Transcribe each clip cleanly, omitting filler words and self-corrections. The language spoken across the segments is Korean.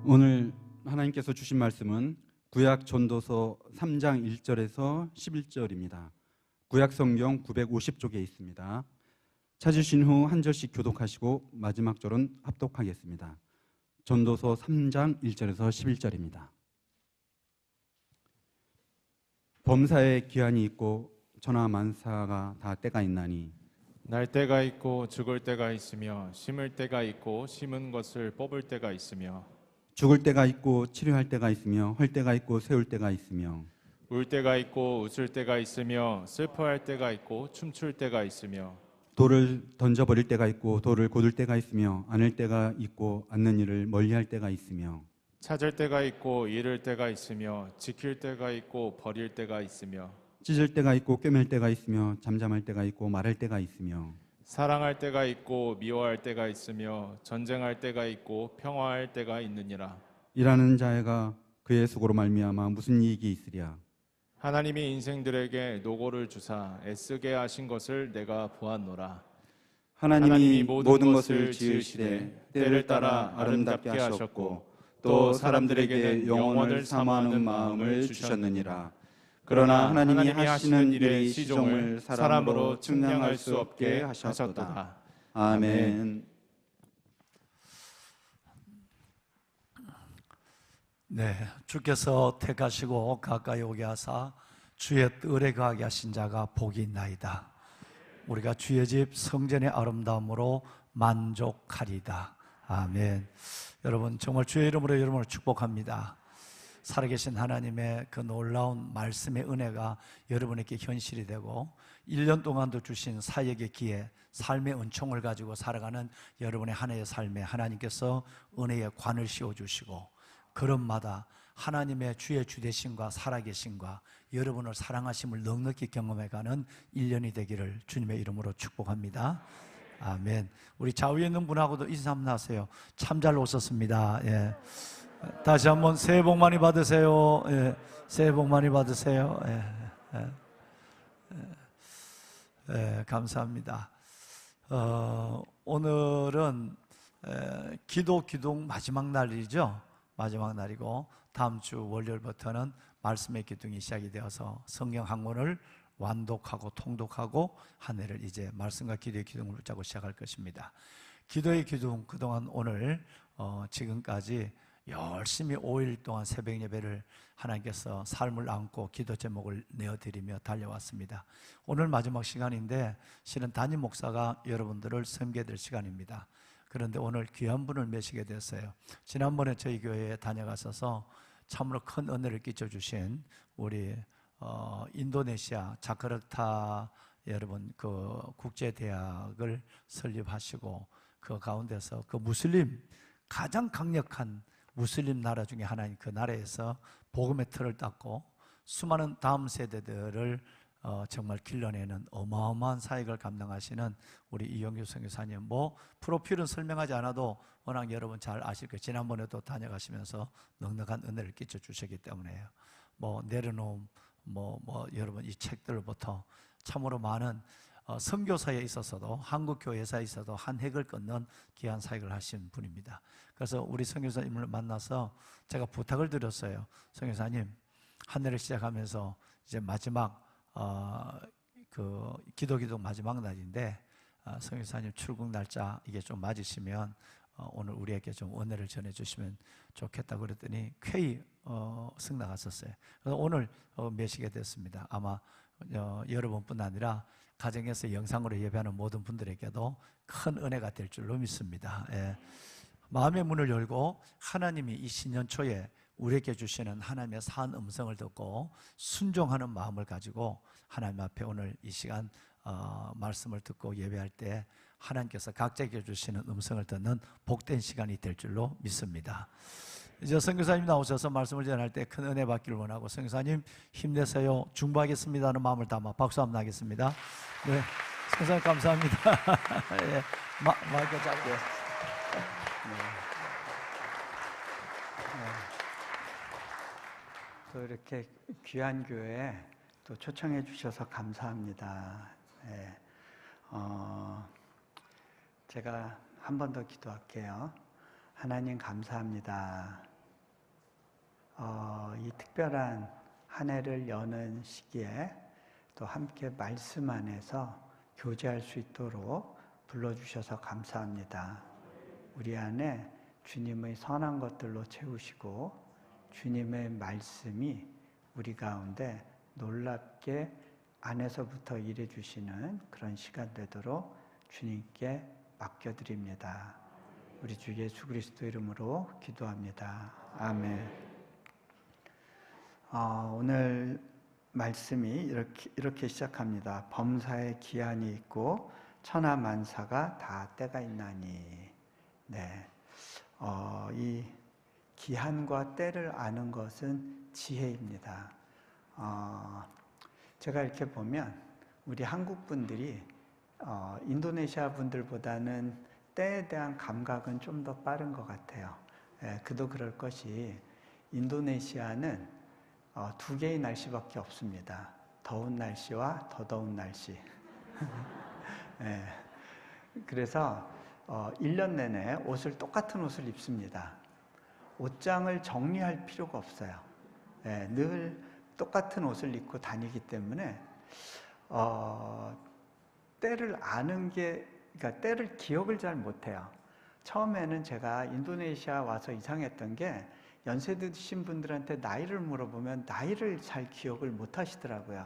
오늘 하나님께서 주신 말씀은 구약 전도서 3장 1절에서 11절입니다. 구약 성경 950쪽에 있습니다. 찾으신 후 한 절씩 교독하시고 마지막 절은 합독하겠습니다. 전도서 3장 1절에서 11절입니다. 범사에 기한이 있고 천하 만사가 다 때가 있나니 날 때가 있고 죽을 때가 있으며 심을 때가 있고 심은 것을 뽑을 때가 있으며 죽을 때가 있고 치료할 때가 있으며 헐 때가 있고 세울 때가 있으며 울 때가 있고 웃을 때가 있으며 슬퍼할 때가 있고 춤출 때가 있으며 돌을 던져버릴 때가 있고 돌을 고들 때가 있으며 안을 때가 있고 안는 일을 멀리할 때가 있으며 찾을 때가 있고 잃을 때가 있으며 지킬 때가 있고 버릴 때가 있으며 찢을 때가 있고 꿰맬 때가 있으며 잠잠할 때가 있고 말할 때가 있으며 사랑할 때가 있고 미워할 때가 있으며 전쟁할 때가 있고 평화할 때가 있느니라. 일하는 자가 그의 수고로 말미암아 무슨 이익이 있으랴. 하나님이 인생들에게 노고를 주사 애쓰게 하신 것을 내가 보았노라. 하나님이 모든 것을 지으시되 때를 따라 아름답게 하셨고 또 사람들에게 영원을 사모하는 마음을 주셨느니라. 그러나 하나님이 하시는 일의 시종을 사람으로 측량할 수 없게 하셨도다. 아멘. 네, 주께서 택하시고 가까이 오게 하사 주의 뜰에 거하게 하신 자가 복이 있나이다. 우리가 주의 집 성전의 아름다움으로 만족하리다. 아멘. 여러분, 정말 주의 이름으로 여러분을 축복합니다. 살아계신 하나님의 그 놀라운 말씀의 은혜가 여러분에게 현실이 되고 1년 동안도 주신 사역의 기회, 삶의 은총을 가지고 살아가는 여러분의 한 해의 삶에 하나님께서 은혜의 관을 씌워주시고 걸음마다 하나님의 주의 주되심과 살아계심과 여러분을 사랑하심을 넉넉히 경험해가는 1년이 되기를 주님의 이름으로 축복합니다. 아멘. 우리 좌우에 있는 분하고도 인사 한번 하세요. 참 잘 오셨습니다. 예. 다시 한번 새해 복 많이 받으세요. 예. 새해 복 많이 받으세요. 예. 예. 감사합니다. 오늘은 기도 기둥 마지막 날이죠. 마지막 날이고 다음 주 월요일부터는 말씀의 기둥이 시작이 되어서 성경 한 권을 완독하고 통독하고 한 해를 이제 말씀과 기도의 기둥을 붙잡고 시작할 것입니다. 기도의 기둥, 그동안 오늘 지금까지 열심히 5일 동안 새벽 예배를 하나님께서 삶을 안고 기도 제목을 내어드리며 달려왔습니다. 오늘 마지막 시간인데 실은 담임 목사가 여러분들을 섬기게 될 시간입니다. 그런데 오늘 귀한 분을 모시게 됐어요. 지난번에 저희 교회에 다녀가셔서 참으로 큰 은혜를 끼쳐주신 우리 인도네시아 자카르타 여러분 그 국제대학을 설립하시고 그 가운데서 그 무슬림 가장 강력한 무슬림 나라 중에 하나인 그 나라에서 복음의 틀을 닦고 수많은 다음 세대들을 정말 길러내는 어마어마한 사역을 감당하시는 우리 이영규 선교사님, 프로필은 설명하지 않아도 워낙 여러분 잘 아실 거예요. 지난번에도 다녀가시면서 넉넉한 은혜를 끼쳐 주셨기 때문에요. 내려놓음, 여러분 이 책들부터 참으로 많은 선교사에 있어서도 한국 교회사에 있어도 한 획을 끊는 귀한 사역을 하신 분입니다. 그래서 우리 선교사님을 만나서 제가 부탁을 드렸어요. 선교사님, 한 해를 시작하면서 이제 마지막 그 기도 마지막 날인데 선교사님 출국 날짜 이게 좀 맞으시면 오늘 우리에게 좀 은혜를 전해주시면 좋겠다고 그랬더니 쾌히 승낙하셨어요. 그래서 오늘 모시게 됐습니다. 아마 여러분뿐 아니라 가정에서 영상으로 예배하는 모든 분들에게도 큰 은혜가 될 줄로 믿습니다. 예. 마음의 문을 열고 하나님이 이 신년 초에 우리에게 주시는 하나님의 산 음성을 듣고 순종하는 마음을 가지고 하나님 앞에 오늘 이 시간 말씀을 듣고 예배할 때 하나님께서 각자에게 주시는 음성을 듣는 복된 시간이 될 줄로 믿습니다. 이제 선교사님 나오셔서 말씀을 전할 때 큰 은혜 받기를 원하고 선교사님 힘내세요. 중보하겠습니다 하는 마음을 담아 박수 한번 하겠습니다. 네, 선교사님 감사합니다. 예, 마이크 잡고. 또 이렇게 귀한 교회에 또 초청해 주셔서 감사합니다. 네. 제가 한 번 더 기도할게요. 하나님 감사합니다. 이 특별한 한 해를 여는 시기에 또 함께 말씀 안에서 교제할 수 있도록 불러주셔서 감사합니다. 우리 안에 주님의 선한 것들로 채우시고 주님의 말씀이 우리 가운데 놀랍게 안에서부터 일해 주시는 그런 시간 되도록 주님께 맡겨드립니다. 우리 주 예수 그리스도 이름으로 기도합니다. 아멘. 오늘 말씀이 이렇게 시작합니다. 범사에 기한이 있고 천하만사가 다 때가 있나니. 네, 이 기한과 때를 아는 것은 지혜입니다. 제가 이렇게 보면 우리 한국 분들이 인도네시아 분들보다는 때에 대한 감각은 좀 더 빠른 것 같아요. 그도 그럴 것이 인도네시아는 두 개의 날씨밖에 없습니다. 더운 날씨와 더 더운 날씨. 그래서 1년 내내 똑같은 옷을 입습니다. 옷장을 정리할 필요가 없어요. 늘 똑같은 옷을 입고 다니기 때문에 때를 아는 게, 그러니까 때를 기억을 잘 못해요. 처음에는 제가 인도네시아 와서 이상했던 게 연세 드신 분들한테 나이를 물어보면 나이를 잘 기억을 못 하시더라고요.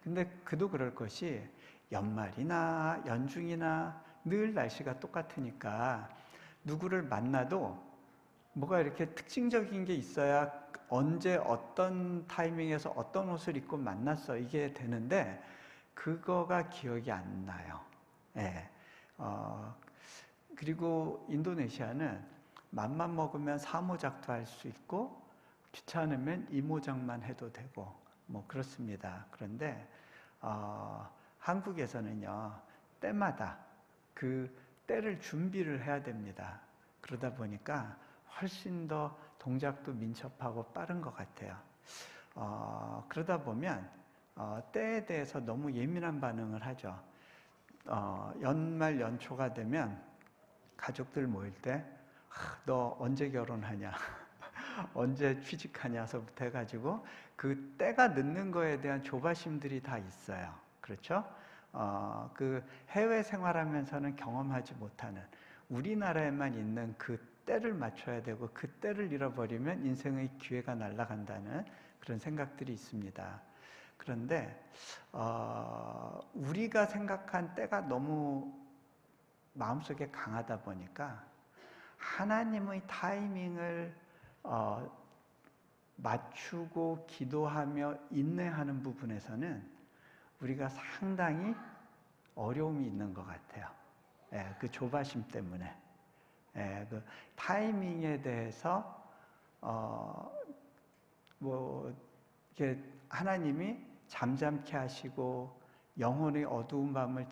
근데 그도 그럴 것이 연말이나 연중이나 늘 날씨가 똑같으니까 누구를 만나도 뭐가 이렇게 특징적인 게 있어야 언제 어떤 타이밍에서 어떤 옷을 입고 만났어 이게 되는데 그거가 기억이 안 나요. 그리고 인도네시아는 맘만 먹으면 사모작도 할 수 있고 귀찮으면 이모작만 해도 되고 뭐 그렇습니다. 그런데 한국에서는요 때마다 그 때를 준비를 해야 됩니다. 그러다 보니까 훨씬 더 동작도 민첩하고 빠른 것 같아요. 그러다 보면 때에 대해서 너무 예민한 반응을 하죠. 연말 연초가 되면 가족들 모일 때 너 언제 결혼하냐 언제 취직하냐서부터 해가지고 그 때가 늦는 거에 대한 조바심들이 다 있어요. 그렇죠? 그 해외 생활하면서는 경험하지 못하는 우리나라에만 있는 그 때를 맞춰야 되고 그 때를 잃어버리면 인생의 기회가 날아간다는 그런 생각들이 있습니다. 그런데 우리가 생각한 때가 너무 마음속에 강하다 보니까 하나님의 타이밍을 맞추고 기도하며 인내하는 부분에서는 우리가 상당히 어려움이 있는 것 같아요. 그 조바심 때문에. 그 타이밍에 대해서 이렇게 하나님이 잠잠케 하시고 영혼의 어두운 밤을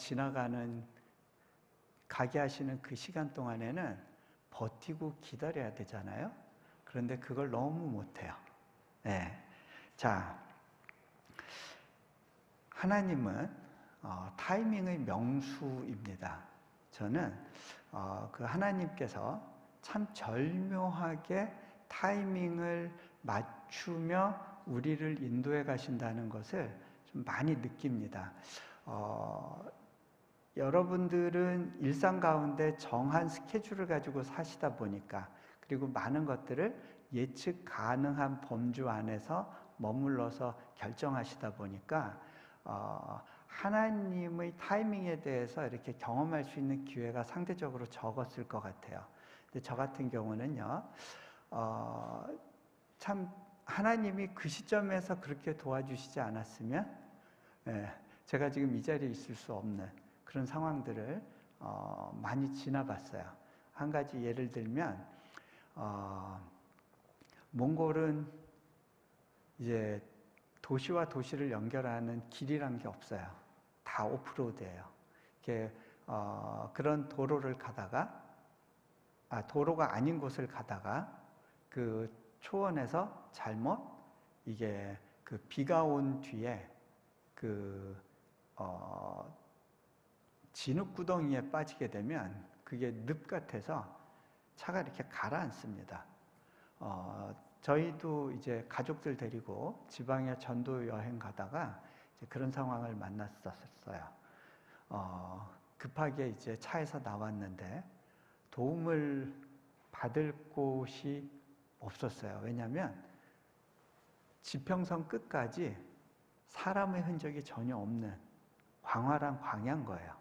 가게 하시는 그 시간 동안에는 버티고 기다려야 되잖아요. 그런데 그걸 너무 못해요. 자, 하나님은 타이밍의 명수입니다. 저는 그 하나님께서 참 절묘하게 타이밍을 맞추며 우리를 인도해 가신다는 것을 좀 많이 느낍니다. 여러분들은 일상 가운데 정한 스케줄을 가지고 사시다 보니까 그리고 많은 것들을 예측 가능한 범주 안에서 머물러서 결정하시다 보니까 하나님의 타이밍에 대해서 이렇게 경험할 수 있는 기회가 상대적으로 적었을 것 같아요. 근데 저 같은 경우는요, 참 하나님이 그 시점에서 그렇게 도와주시지 않았으면 제가 지금 이 자리에 있을 수 없는 그런 상황들을 많이 지나봤어요. 한 가지 예를 들면 몽골은 이제 도시와 도시를 연결하는 길이란 게 없어요. 다 오프로드예요. 이렇게 그런 도로를 가다가 도로가 아닌 곳을 가다가 그 초원에서 잘못 이게 그 비가 온 뒤에 그 진흙구덩이에 빠지게 되면 그게 늪 같아서 차가 이렇게 가라앉습니다. 저희도 이제 가족들 데리고 지방에 전도 여행 가다가 이제 그런 상황을 만났었어요. 급하게 이제 차에서 나왔는데 도움을 받을 곳이 없었어요. 왜냐하면 지평선 끝까지 사람의 흔적이 전혀 없는 광활한 광야인 거예요.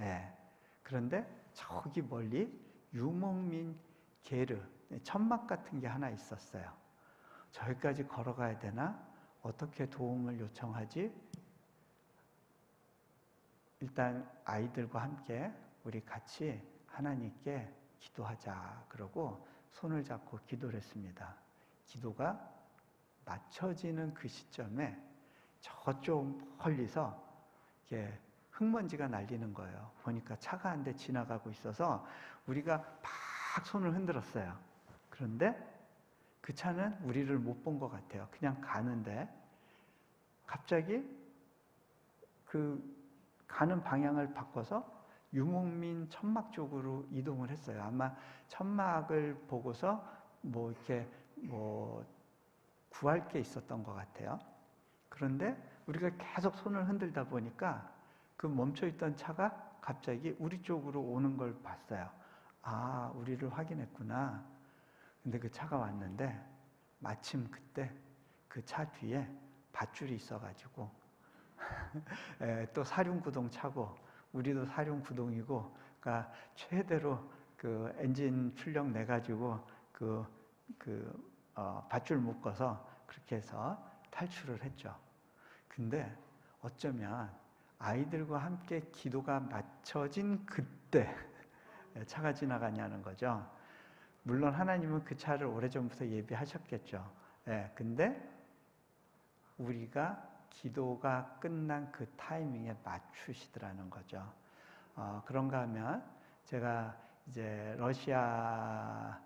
예. 그런데 저기 멀리 유목민 게르, 천막 같은 게 하나 있었어요. 저기까지 걸어가야 되나? 어떻게 도움을 요청하지? 일단 아이들과 함께 우리 같이 하나님께 기도하자 그러고 손을 잡고 기도를 했습니다. 기도가 맞춰지는 그 시점에 저쪽 멀리서 이렇게 흙먼지가 날리는 거예요. 보니까 차가 한 대 지나가고 있어서 우리가 막 손을 흔들었어요. 그런데 그 차는 우리를 못 본 것 같아요. 그냥 가는데 갑자기 그 가는 방향을 바꿔서 유목민 천막 쪽으로 이동을 했어요. 아마 천막을 보고서 뭐 이렇게 뭐 구할 게 있었던 것 같아요. 그런데 우리가 계속 손을 흔들다 보니까 그 멈춰있던 차가 갑자기 우리 쪽으로 오는 걸 봤어요. 아, 우리를 확인했구나. 근데 그 차가 왔는데 마침 그때 그 차 뒤에 밧줄이 있어가지고 또 사륜구동 차고 우리도 사륜구동이고 그러니까 최대로 그 엔진 출력 내가지고 밧줄 묶어서 그렇게 해서 탈출을 했죠. 근데 어쩌면 아이들과 함께 기도가 맞춰진 그때 차가 지나가냐는 거죠. 물론 하나님은 그 차를 오래전부터 예비하셨겠죠. 근데 우리가 기도가 끝난 그 타이밍에 맞추시더라는 거죠. 그런가 하면 제가 이제 러시아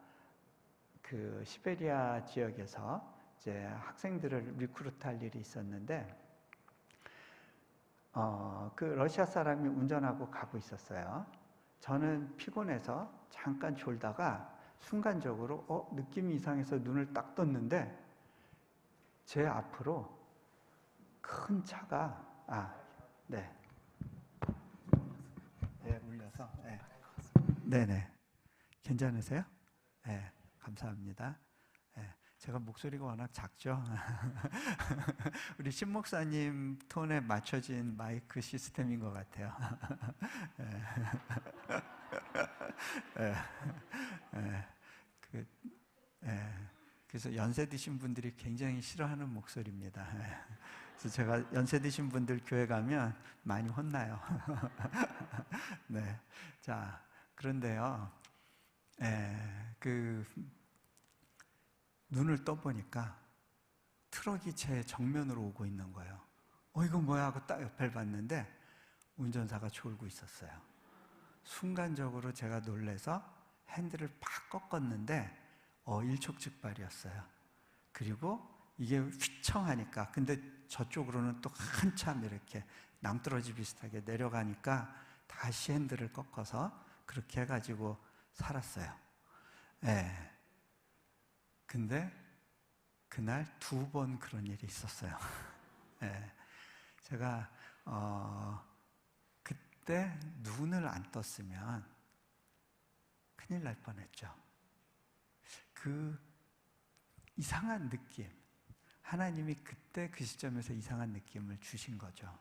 그 시베리아 지역에서 이제 학생들을 리크루트할 일이 있었는데 그 러시아 사람이 운전하고 가고 있었어요. 저는 피곤해서 잠깐 졸다가 순간적으로 느낌이 이상해서 눈을 딱 떴는데 제 앞으로 큰 차가 울려서 네네 괜찮으세요? 네 감사합니다. 제가 목소리가 워낙 작죠. 우리 신 목사님 톤에 맞춰진 마이크 시스템인 것 같아요. 그래서 연세 드신 분들이 굉장히 싫어하는 목소리입니다. 그래서 제가 연세 드신 분들 교회 가면 많이 혼나요. 네, 자 그런데요, 눈을 떠보니까 트럭이 제 정면으로 오고 있는 거예요. 이거 뭐야 하고 딱 옆을 봤는데 운전사가 졸고 있었어요. 순간적으로 제가 놀래서 핸들을 팍 꺾었는데 일촉즉발이었어요. 그리고 이게 휘청하니까 근데 저쪽으로는 또 한참 이렇게 낭떠러지 비슷하게 내려가니까 다시 핸들을 꺾어서 그렇게 해가지고 살았어요. 근데 그날 2번 그런 일이 있었어요. 제가 그때 눈을 안 떴으면 큰일 날 뻔했죠. 그 이상한 느낌, 하나님이 그때 그 시점에서 이상한 느낌을 주신 거죠.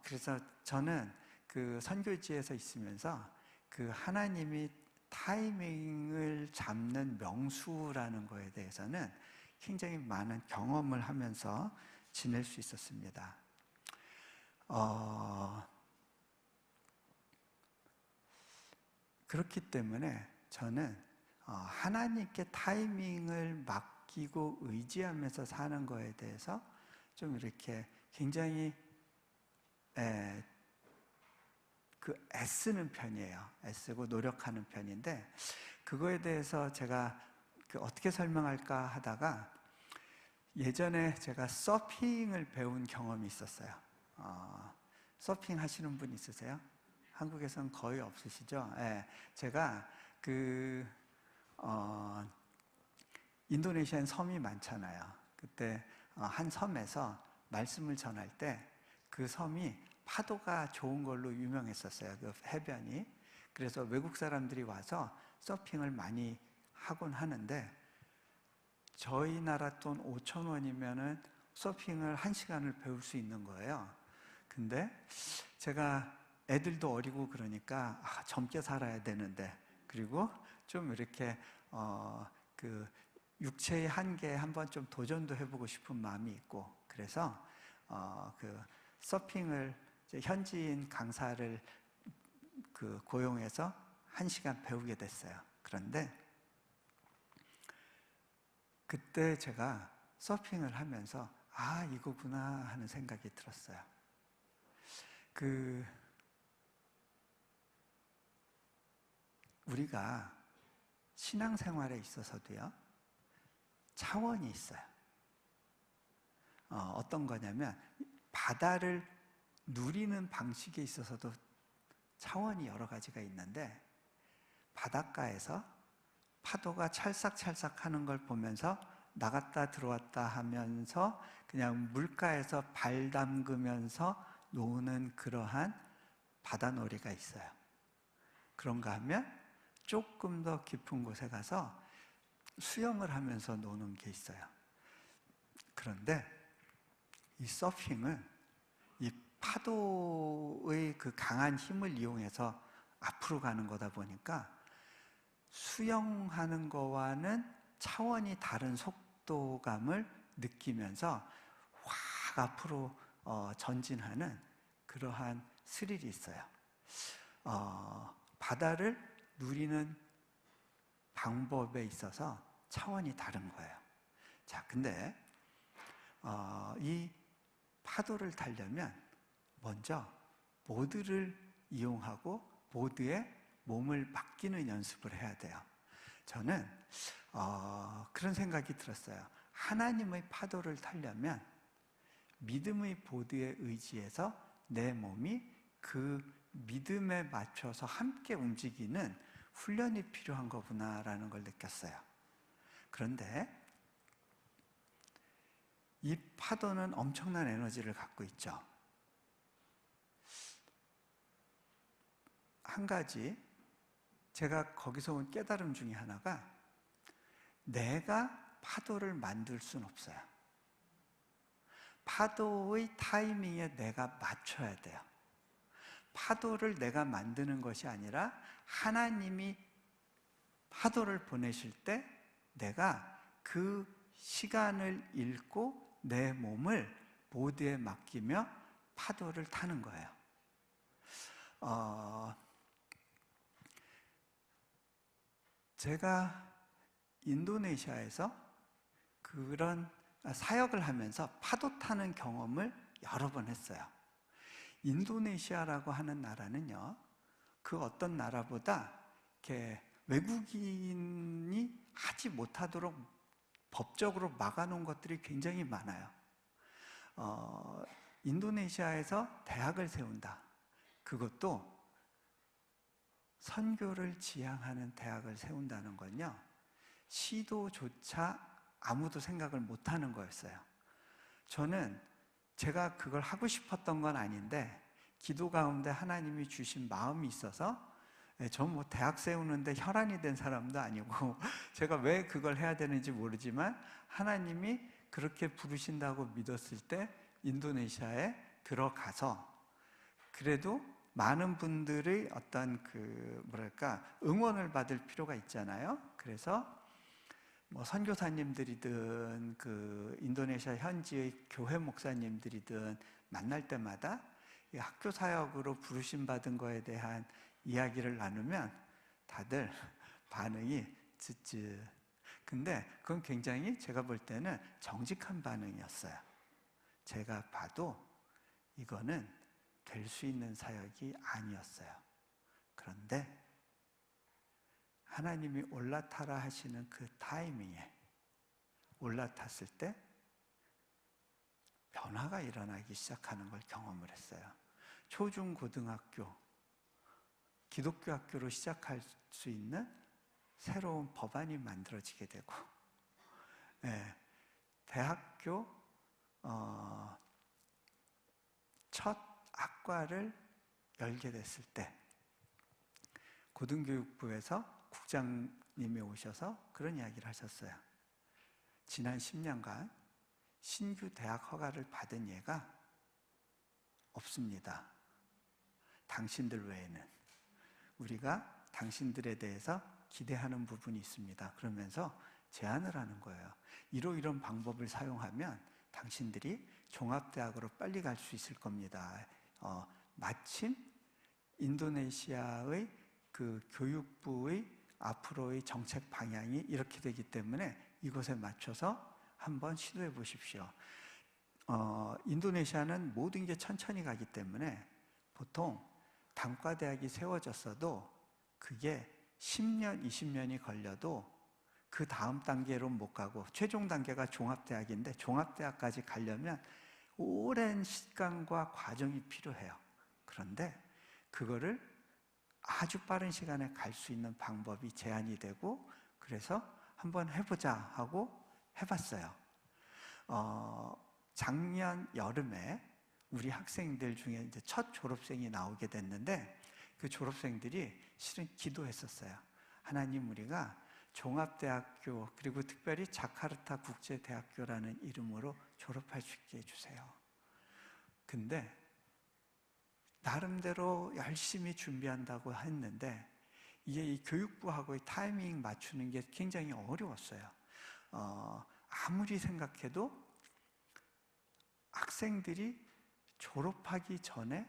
그래서 저는 그 선교지에서 있으면서 그 하나님이 타이밍을 잡는 명수라는 거에 대해서는 굉장히 많은 경험을 하면서 지낼 수 있었습니다. 그렇기 때문에 저는 하나님께 타이밍을 맡기고 의지하면서 사는 거에 대해서 좀 이렇게 굉장히 애쓰는 편이에요. 애쓰고 노력하는 편인데 그거에 대해서 제가 어떻게 설명할까 하다가 예전에 제가 서핑을 배운 경험이 있었어요. 서핑 하시는 분 있으세요? 한국에서는 거의 없으시죠? 제가 인도네시아엔 섬이 많잖아요. 그때 한 섬에서 말씀을 전할 때 그 섬이 파도가 좋은 걸로 유명했었어요. 그 해변이. 그래서 외국 사람들이 와서 서핑을 많이 하곤 하는데 저희 나라 돈 5천 원이면은 서핑을 1시간을 배울 수 있는 거예요. 근데 제가 애들도 어리고 그러니까 젊게 살아야 되는데, 그리고 좀 이렇게 그 육체의 한계에 한번 좀 도전도 해보고 싶은 마음이 있고, 그래서 그 서핑을 이제 현지인 강사를 그 고용해서 1시간 배우게 됐어요. 그런데 그때 제가 서핑을 하면서 이거구나 하는 생각이 들었어요. 우리가 신앙생활에 있어서도요, 차원이 있어요. 어떤 거냐면 바다를 누리는 방식에 있어서도 차원이 여러 가지가 있는데, 바닷가에서 파도가 찰싹찰싹 하는 걸 보면서 나갔다 들어왔다 하면서 그냥 물가에서 발 담그면서 노는 그러한 바다놀이가 있어요. 그런가 하면 조금 더 깊은 곳에 가서 수영을 하면서 노는 게 있어요. 그런데 이 서핑은 이 파도의 그 강한 힘을 이용해서 앞으로 가는 거다 보니까 수영하는 거와는 차원이 다른 속도감을 느끼면서 확 앞으로 전진하는 그러한 스릴이 있어요. 바다를 누리는 방법에 있어서 차원이 다른 거예요. 자, 근데 이 파도를 타려면 먼저 보드를 이용하고 보드에 몸을 맡기는 연습을 해야 돼요. 저는 그런 생각이 들었어요. 하나님의 파도를 타려면 믿음의 보드에 의지해서 내 몸이 그 믿음에 맞춰서 함께 움직이는 훈련이 필요한 거구나라는 걸 느꼈어요. 그런데 이 파도는 엄청난 에너지를 갖고 있죠. 한 가지 제가 거기서 온 깨달음 중에 하나가, 내가 파도를 만들 수는 없어요. 파도의 타이밍에 내가 맞춰야 돼요. 파도를 내가 만드는 것이 아니라 하나님이 파도를 보내실 때 내가 그 시간을 읽고 내 몸을 보드에 맡기며 파도를 타는 거예요. 제가 인도네시아에서 그런 사역을 하면서 파도 타는 경험을 여러 번 했어요. 인도네시아라고 하는 나라는요, 그 어떤 나라보다 이렇게 외국인이 하지 못하도록 법적으로 막아놓은 것들이 굉장히 많아요. 인도네시아에서 대학을 세운다. 그것도 선교를 지향하는 대학을 세운다는 건요, 시도조차 아무도 생각을 못하는 거였어요. 저는 제가 그걸 하고 싶었던 건 아닌데 기도 가운데 하나님이 주신 마음이 있어서, 전 뭐 대학 세우는데 혈안이 된 사람도 아니고 제가 왜 그걸 해야 되는지 모르지만 하나님이 그렇게 부르신다고 믿었을 때 인도네시아에 들어가서, 그래도 많은 분들의 어떤 응원을 받을 필요가 있잖아요. 그래서 뭐 선교사님들이든 그 인도네시아 현지의 교회 목사님들이든 만날 때마다 이 학교 사역으로 부르심 받은 거에 대한 이야기를 나누면 다들 반응이 쯧쯧. 근데 그건 굉장히 제가 볼 때는 정직한 반응이었어요. 제가 봐도 이거는 될 수 있는 사역이 아니었어요. 그런데 하나님이 올라타라 하시는 그 타이밍에 올라탔을 때 변화가 일어나기 시작하는 걸 경험을 했어요. 초중 고등학교, 기독교 학교로 시작할 수 있는 새로운 법안이 만들어지게 되고, 예, 대학교 첫 학과를 열게 됐을 때 고등교육부에서 국장님이 오셔서 그런 이야기를 하셨어요. 지난 10년간 신규 대학 허가를 받은 예가 없습니다. 당신들 외에는. 우리가 당신들에 대해서 기대하는 부분이 있습니다. 그러면서 제안을 하는 거예요. 이런 방법을 사용하면 당신들이 종합대학으로 빨리 갈 수 있을 겁니다. 마침 인도네시아의 그 교육부의 앞으로의 정책 방향이 이렇게 되기 때문에 이것에 맞춰서 한번 시도해 보십시오. 인도네시아는 모든 게 천천히 가기 때문에 보통 단과대학이 세워졌어도 그게 10년, 20년이 걸려도 그 다음 단계로 못 가고 최종 단계가 종합대학인데 종합대학까지 가려면 오랜 시간과 과정이 필요해요. 그런데 그거를 아주 빠른 시간에 갈 수 있는 방법이 제안이 되고 그래서 한번 해보자 하고 해봤어요. 작년 여름에 우리 학생들 중에 이제 첫 졸업생이 나오게 됐는데 그 졸업생들이 실은 기도했었어요. 하나님, 우리가 종합대학교 그리고 특별히 자카르타 국제대학교라는 이름으로 졸업할 수 있게 해주세요. 근데 나름대로 열심히 준비한다고 했는데 이게 이 교육부하고의 타이밍 맞추는 게 굉장히 어려웠어요. 아무리 생각해도 학생들이 졸업하기 전에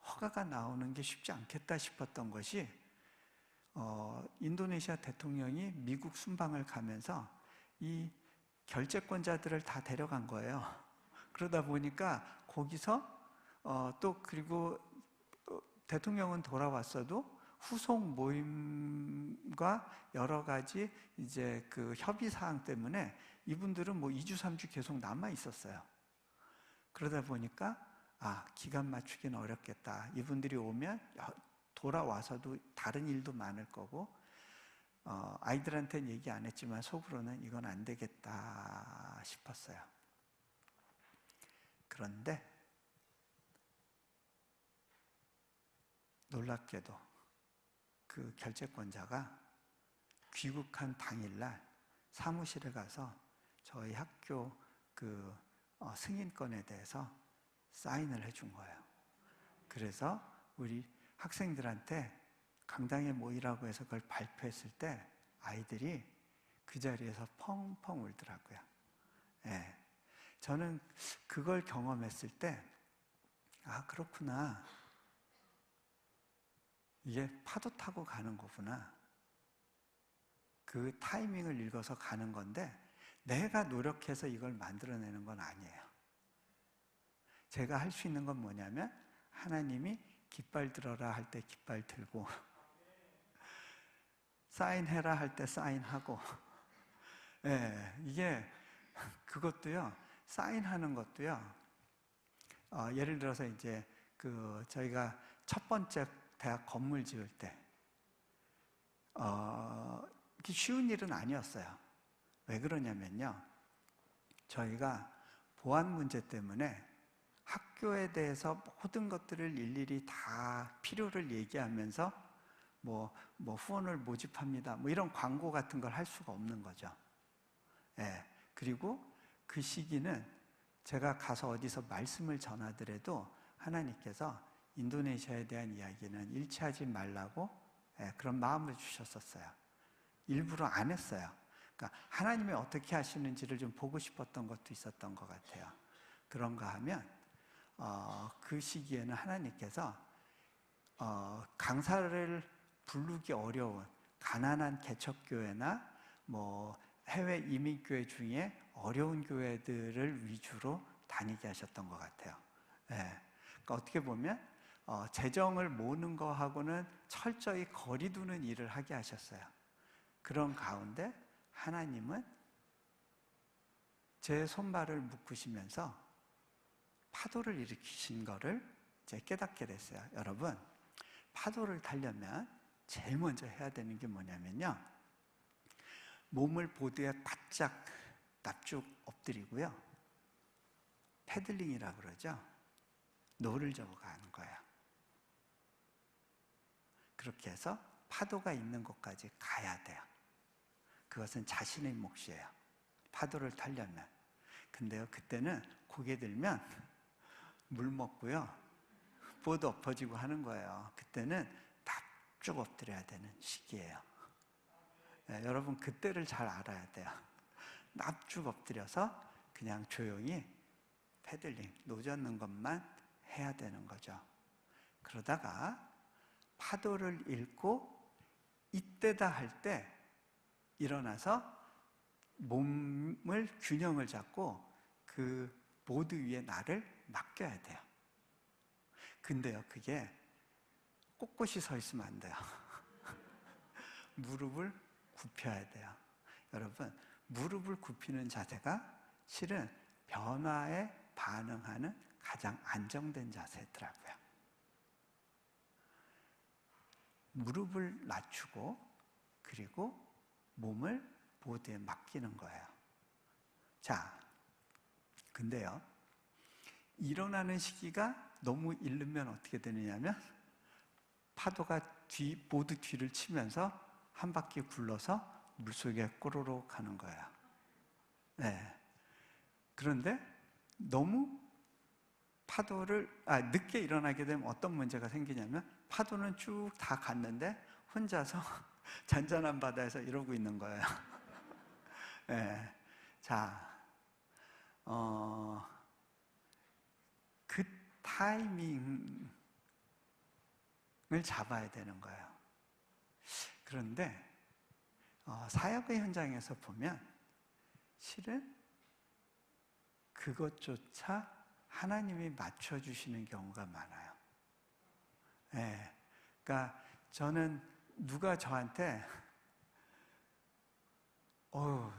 허가가 나오는 게 쉽지 않겠다 싶었던 것이 인도네시아 대통령이 미국 순방을 가면서 이 결재권자들을 다 데려간 거예요. 그러다 보니까 거기서 또 그리고 대통령은 돌아왔어도 후속 모임과 여러 가지 이제 그 협의 사항 때문에 이분들은 뭐 2주, 3주 계속 남아 있었어요. 그러다 보니까 기간 맞추기는 어렵겠다. 이분들이 오면 돌아와서도 다른 일도 많을 거고 아이들한테는 얘기 안 했지만 속으로는 이건 안 되겠다 싶었어요. 그런데 놀랍게도 그 결재권자가 귀국한 당일날 사무실에 가서 저희 학교 그 승인권에 대해서 사인을 해준 거예요. 그래서 우리 학생들한테 강당에 모이라고 해서 그걸 발표했을 때 아이들이 그 자리에서 펑펑 울더라고요. 예. 저는 그걸 경험했을 때 그렇구나. 이게 파도 타고 가는 거구나. 그 타이밍을 읽어서 가는 건데 내가 노력해서 이걸 만들어내는 건 아니에요. 제가 할 수 있는 건 뭐냐면 하나님이 깃발 들어라 할 때 깃발 들고 사인해라 할 때 사인하고 이게 그것도요. 사인하는 것도요. 예를 들어서 이제 그 저희가 첫 번째 대학 건물 지을 때 쉬운 일은 아니었어요. 왜 그러냐면요. 저희가 보안 문제 때문에 학교에 대해서 모든 것들을 일일이 다 필요를 얘기하면서 뭐 후원을 모집합니다. 뭐 이런 광고 같은 걸 할 수가 없는 거죠. 그리고 그 시기는 제가 가서 어디서 말씀을 전하더라도 하나님께서 인도네시아에 대한 이야기는 일치하지 말라고 그런 마음을 주셨었어요. 일부러 안 했어요. 그러니까 하나님이 어떻게 하시는지를 좀 보고 싶었던 것도 있었던 것 같아요. 그런가 하면 그 시기에는 하나님께서 강사를 부르기 어려운 가난한 개척교회나 뭐 해외 이민교회 중에 어려운 교회들을 위주로 다니게 하셨던 것 같아요. 그러니까 어떻게 보면 재정을 모으는 거하고는 철저히 거리 두는 일을 하게 하셨어요. 그런 가운데 하나님은 제 손발을 묶으시면서 파도를 일으키신 거를 이제 깨닫게 됐어요. 여러분, 파도를 타려면 제일 먼저 해야 되는 게 뭐냐면요. 몸을 보드에 바짝 납죽 엎드리고요. 패들링이라 그러죠. 노를 저어 가는 거예요. 그렇게 해서 파도가 있는 곳까지 가야 돼요. 그것은 자신의 몫이에요. 파도를 타려면. 근데요, 그때는 고개 들면 물 먹고요, 보드 엎어지고 하는 거예요. 그때는 납죽 엎드려야 되는 시기예요. 네, 여러분 그때를 잘 알아야 돼요. 납죽 엎드려서 그냥 조용히 패들링, 노젓는 것만 해야 되는 거죠. 그러다가 파도를 읽고 이때다 할 때 일어나서 몸을 균형을 잡고 그 보드 위에 나를 맡겨야 돼요. 근데요, 그게 꼿꼿이 서 있으면 안 돼요. 무릎을 굽혀야 돼요. 여러분, 무릎을 굽히는 자세가 실은 변화에 반응하는 가장 안정된 자세더라고요. 무릎을 낮추고 그리고 몸을 보드에 맡기는 거예요. 자, 근데요, 일어나는 시기가 너무 이르면 어떻게 되느냐면 파도가 보드 뒤를 치면서 한 바퀴 굴러서 물속에 꼬르륵 가는 거예요. 네. 그런데 너무 늦게 일어나게 되면 어떤 문제가 생기냐면 파도는 쭉 다 갔는데 혼자서 잔잔한 바다에서 이러고 있는 거예요. 네. 자, 그 타이밍을 잡아야 되는 거예요. 그런데 사역의 현장에서 보면 실은 그것조차 하나님이 맞춰주시는 경우가 많아요. 네. 그러니까 저는 누가 저한테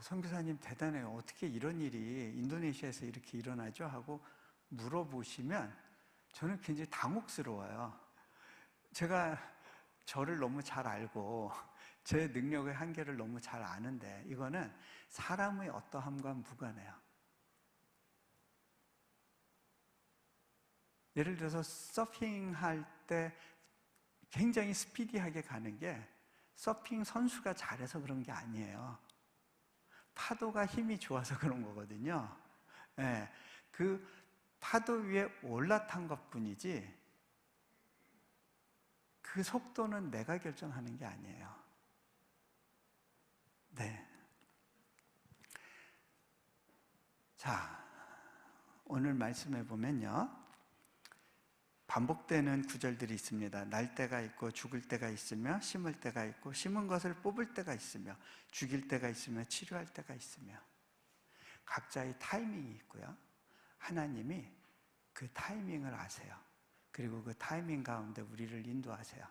선교사님 대단해요. 어떻게 이런 일이 인도네시아에서 이렇게 일어나죠? 하고 물어보시면 저는 굉장히 당혹스러워요. 제가 저를 너무 잘 알고 제 능력의 한계를 너무 잘 아는데 이거는 사람의 어떠함과 무관해요. 예를 들어서 서핑할 때 굉장히 스피디하게 가는 게 서핑 선수가 잘해서 그런 게 아니에요. 파도가 힘이 좋아서 그런 거거든요. 네, 그 파도 위에 올라탄 것뿐이지 그 속도는 내가 결정하는 게 아니에요. 네. 자, 오늘 말씀해 보면요, 반복되는 구절들이 있습니다. 날 때가 있고 죽을 때가 있으며 심을 때가 있고 심은 것을 뽑을 때가 있으며 죽일 때가 있으며 치료할 때가 있으며 각자의 타이밍이 있고요. 하나님이 그 타이밍을 아세요. 그리고 그 타이밍 가운데 우리를 인도하세요.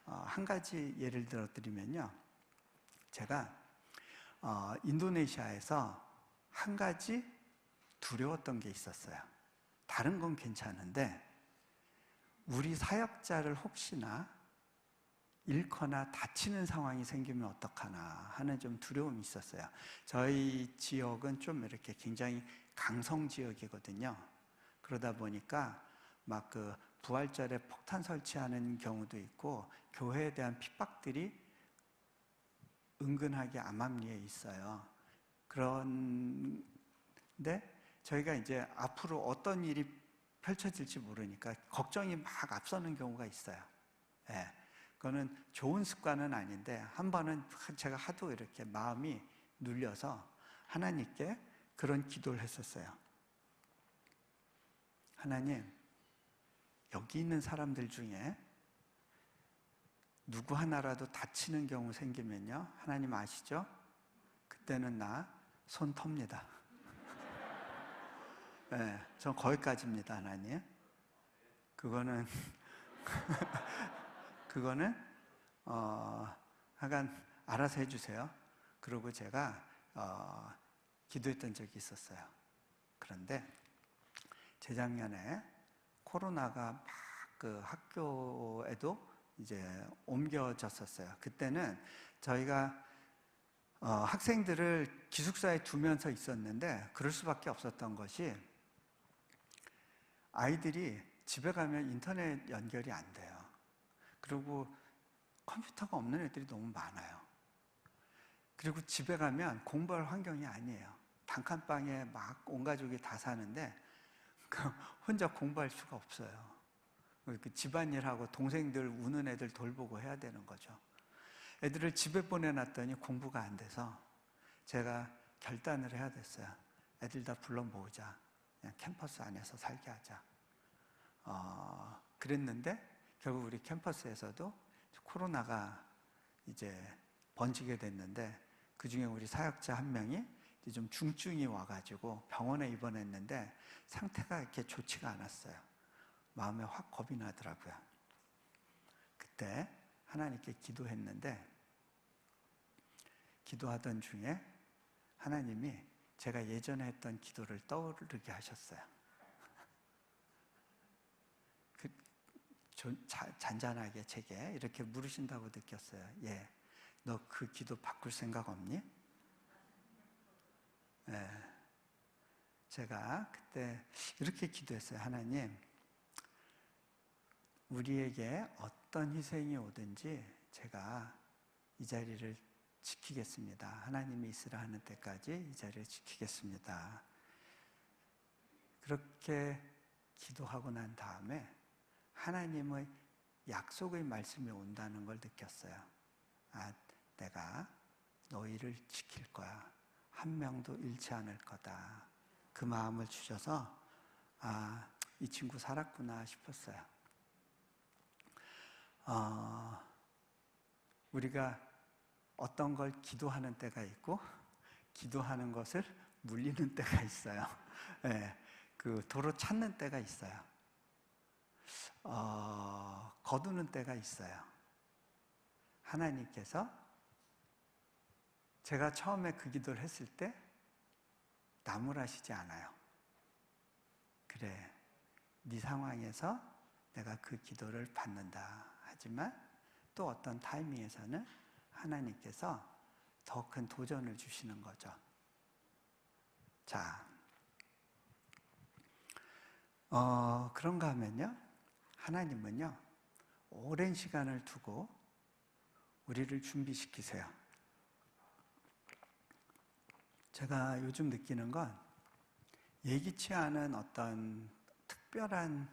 한 가지 예를 들어 드리면요, 제가 인도네시아에서 한 가지 두려웠던 게 있었어요. 다른 건 괜찮은데 우리 사역자를 혹시나 잃거나 다치는 상황이 생기면 어떡하나 하는 좀 두려움이 있었어요. 저희 지역은 좀 이렇게 굉장히 강성 지역이거든요. 그러다 보니까 막 그 부활절에 폭탄 설치하는 경우도 있고 교회에 대한 핍박들이 은근하게 암암리에 있어요. 그런데 저희가 이제 앞으로 어떤 일이 펼쳐질지 모르니까 걱정이 막 앞서는 경우가 있어요. 예. 그거는 좋은 습관은 아닌데 한 번은 제가 하도 이렇게 마음이 눌려서 하나님께 그런 기도를 했었어요. 하나님, 여기 있는 사람들 중에 누구 하나라도 다치는 경우 생기면요, 하나님 아시죠? 그때는 나 손 텁니다. 네, 전 거기까지입니다, 하나님. 그거는 하여간 알아서 해주세요. 그리고 제가 기도했던 적이 있었어요. 그런데 재작년에 코로나가 막 그 학교에도 이제 옮겨졌었어요. 그때는 저희가 학생들을 기숙사에 두면서 있었는데 그럴 수밖에 없었던 것이 아이들이 집에 가면 인터넷 연결이 안 돼요. 그리고 컴퓨터가 없는 애들이 너무 많아요. 그리고 집에 가면 공부할 환경이 아니에요. 단칸방에 막 온 가족이 다 사는데 혼자 공부할 수가 없어요. 그 집안일하고 동생들 우는 애들 돌보고 해야 되는 거죠. 애들을 집에 보내놨더니 공부가 안 돼서 제가 결단을 해야 됐어요. 애들 다 불러 모으자. 그냥 캠퍼스 안에서 살게 하자. 그랬는데 결국 우리 캠퍼스에서도 코로나가 이제 번지게 됐는데 그중에 우리 사역자 한 명이 이제 좀 중증이 와가지고 병원에 입원했는데 상태가 이렇게 좋지가 않았어요. 마음에 확 겁이 나더라고요. 그때 하나님께 기도했는데 기도하던 중에 하나님이 제가 예전에 했던 기도를 떠오르게 하셨어요. 잔잔하게 제게 이렇게 물으신다고 느꼈어요. 예, 너 그 기도 바꿀 생각 없니? 예, 제가 그때 이렇게 기도했어요. 하나님, 우리에게 어떤 희생이 오든지 제가 이 자리를 지키겠습니다. 하나님이 있으라 하는 때까지 이 자리를 지키겠습니다. 그렇게 기도하고 난 다음에 하나님의 약속의 말씀이 온다는 걸 느꼈어요. 내가 너희를 지킬 거야. 한 명도 잃지 않을 거다. 그 마음을 주셔서 이 친구 살았구나 싶었어요. 우리가 어떤 걸 기도하는 때가 있고 기도하는 것을 물리는 때가 있어요. 네, 그 도로 찾는 때가 있어요. 거두는 때가 있어요. 하나님께서 제가 처음에 그 기도를 했을 때 나무라시지 않아요. 그래, 네 상황에서 내가 그 기도를 받는다. 하지만 또 어떤 타이밍에서는 하나님께서 더 큰 도전을 주시는 거죠. 자, 그런가 하면요, 하나님은요 오랜 시간을 두고 우리를 준비시키세요. 제가 요즘 느끼는 건 예기치 않은 어떤 특별한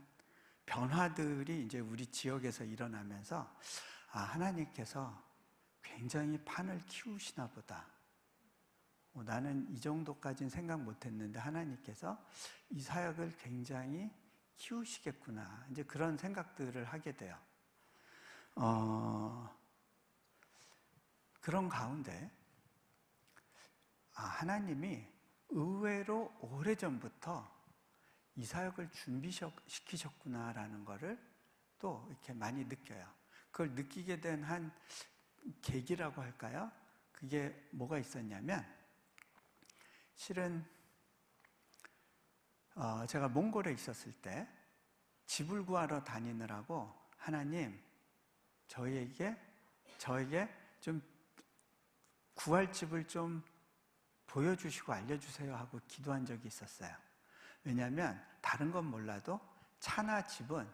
변화들이 이제 우리 지역에서 일어나면서 하나님께서 굉장히 판을 키우시나 보다. 나는 이 정도까지는 생각 못했는데 하나님께서 이 사역을 굉장히 키우시겠구나. 이제 그런 생각들을 하게 돼요. 그런 가운데 하나님이 의외로 오래전부터 이 사역을 준비시키셨구나라는 거를 또 이렇게 많이 느껴요. 그걸 느끼게 된 한 계기라고 할까요? 그게 뭐가 있었냐면 실은 제가 몽골에 있었을 때 집을 구하러 다니느라고 하나님 저에게 좀 구할 집을 좀 보여주시고 알려주세요 하고 기도한 적이 있었어요. 왜냐하면 다른 건 몰라도 차나 집은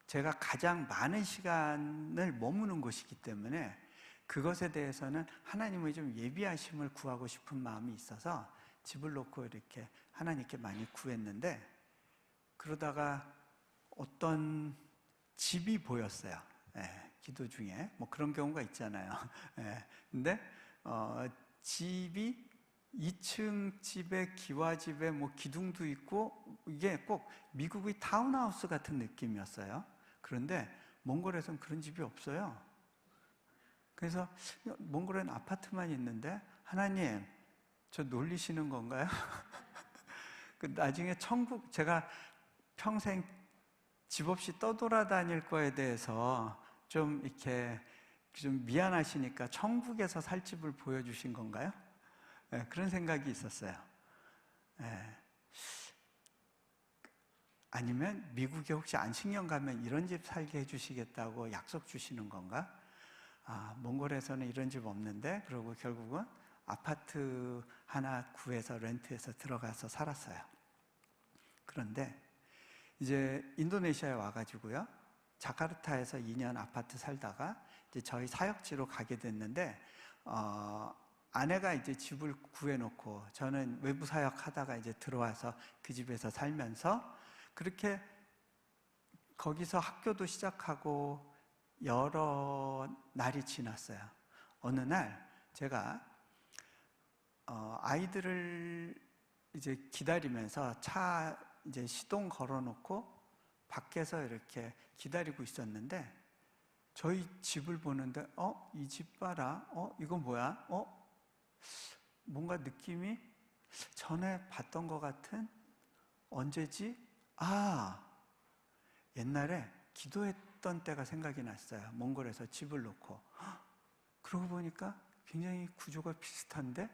제가 가장 많은 시간을 머무는 곳이기 때문에 그것에 대해서는 하나님의 좀 예비하심을 구하고 싶은 마음이 있어서 집을 놓고 이렇게 하나님께 많이 구했는데 그러다가 어떤 집이 보였어요. 기도 중에 뭐 그런 경우가 있잖아요. 근데 집이 2층 집에 기와집에 뭐 기둥도 있고 이게 꼭 미국의 타운하우스 같은 느낌이었어요. 그런데 몽골에선 그런 집이 없어요. 그래서 몽골에는 아파트만 있는데 하나님 저 놀리시는 건가요? 나중에 천국 제가 평생 집 없이 떠돌아다닐 거에 대해서 좀 이렇게 좀 미안하시니까 천국에서 살 집을 보여주신 건가요? 그런 생각이 있었어요. 아니면 미국에 혹시 안식년 가면 이런 집 살게 해주시겠다고 약속 주시는 건가? 몽골에서는 이런 집 없는데 그러고 결국은 아파트 하나 구해서 렌트해서 들어가서 살았어요. 그런데 이제 인도네시아에 와가지고요, 자카르타에서 2년 아파트 살다가 이제 저희 사역지로 가게 됐는데, 아내가 이제 집을 구해놓고 저는 외부 사역하다가 이제 들어와서 그 집에서 살면서 그렇게 거기서 학교도 시작하고 여러 날이 지났어요. 어느 날 제가 아이들을 이제 기다리면서 차 이제 시동 걸어놓고 밖에서 이렇게 기다리고 있었는데, 저희 집을 보는데 이 집 봐라, 이거 뭐야, 뭔가 느낌이 전에 봤던 것 같은, 언제지? 옛날에 기도했던 때가 생각이 났어요. 몽골에서 집을 놓고. 그러고 보니까 굉장히 구조가 비슷한데,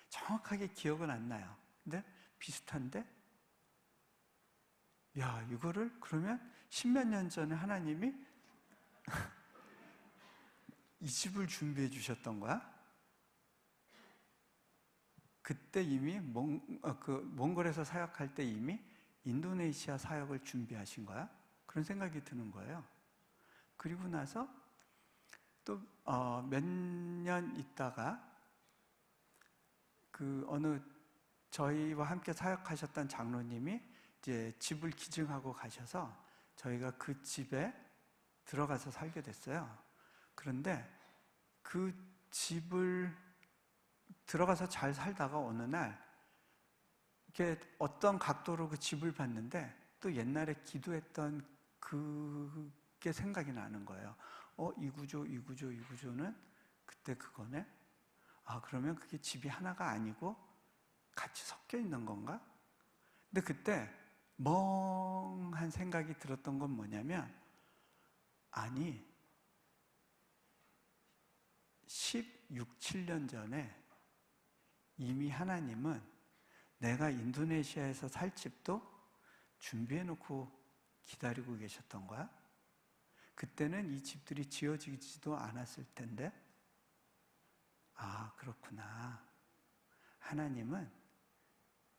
정확하게 기억은 안 나요. 근데 비슷한데, 야, 이거를 그러면 10몇 년 전에 하나님이 이 집을 준비해 주셨던 거야? 그때 이미 몽골에서 사역할 때 이미 인도네시아 사역을 준비하신 거야? 그런 생각이 드는 거예요. 그리고 나서 또 몇 년 있다가 어느 저희와 함께 사역하셨던 장로님이 이제 집을 기증하고 가셔서 저희가 그 집에 들어가서 살게 됐어요. 그런데 그 집을 들어가서 잘 살다가 어느 날 이렇게 어떤 각도로 그 집을 봤는데 또 옛날에 기도했던 그게 생각이 나는 거예요. 이 구조는 그때 그거네? 그러면 그게 집이 하나가 아니고 같이 섞여 있는 건가? 근데 그때 멍한 생각이 들었던 건 뭐냐면, 아니 16, 17년 전에 이미 하나님은 내가 인도네시아에서 살 집도 준비해 놓고 기다리고 계셨던 거야? 그때는 이 집들이 지어지지도 않았을 텐데, 그렇구나. 하나님은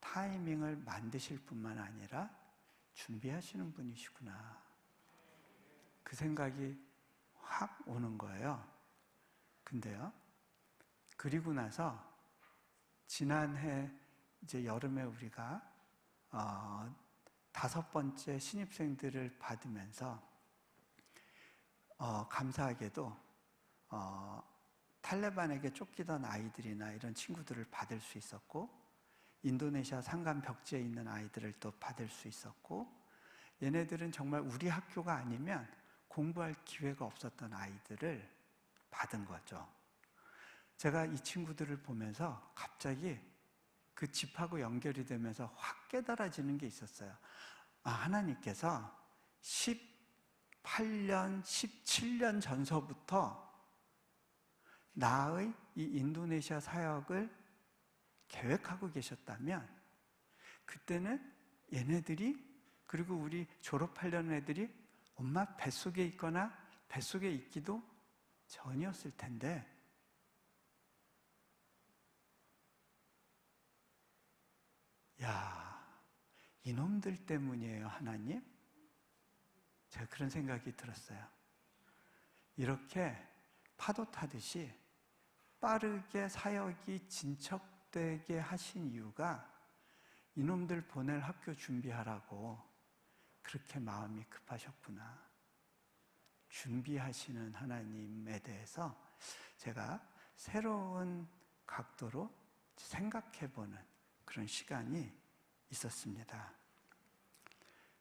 타이밍을 만드실 뿐만 아니라 준비하시는 분이시구나. 그 생각이 확 오는 거예요. 근데요, 그리고 나서 지난해 이제 여름에 우리가 5번째 신입생들을 받으면서 감사하게도 탈레반에게 쫓기던 아이들이나 이런 친구들을 받을 수 있었고, 인도네시아 산간 벽지에 있는 아이들을 또 받을 수 있었고, 얘네들은 정말 우리 학교가 아니면 공부할 기회가 없었던 아이들을 받은 거죠. 제가 이 친구들을 보면서 갑자기 그 집하고 연결이 되면서 확 깨달아지는 게 있었어요. 하나님께서 18년, 17년 전서부터 나의 이 인도네시아 사역을 계획하고 계셨다면, 그때는 얘네들이, 그리고 우리 졸업하려는 애들이 엄마 뱃속에 있거나 뱃속에 있기도 전이었을 텐데, 이놈들 때문이에요, 하나님? 제가 그런 생각이 들었어요. 이렇게 파도 타듯이 빠르게 사역이 진척되게 하신 이유가 이놈들 보낼 학교 준비하라고 그렇게 마음이 급하셨구나. 준비하시는 하나님에 대해서 제가 새로운 각도로 생각해보는 그런 시간이 있었습니다.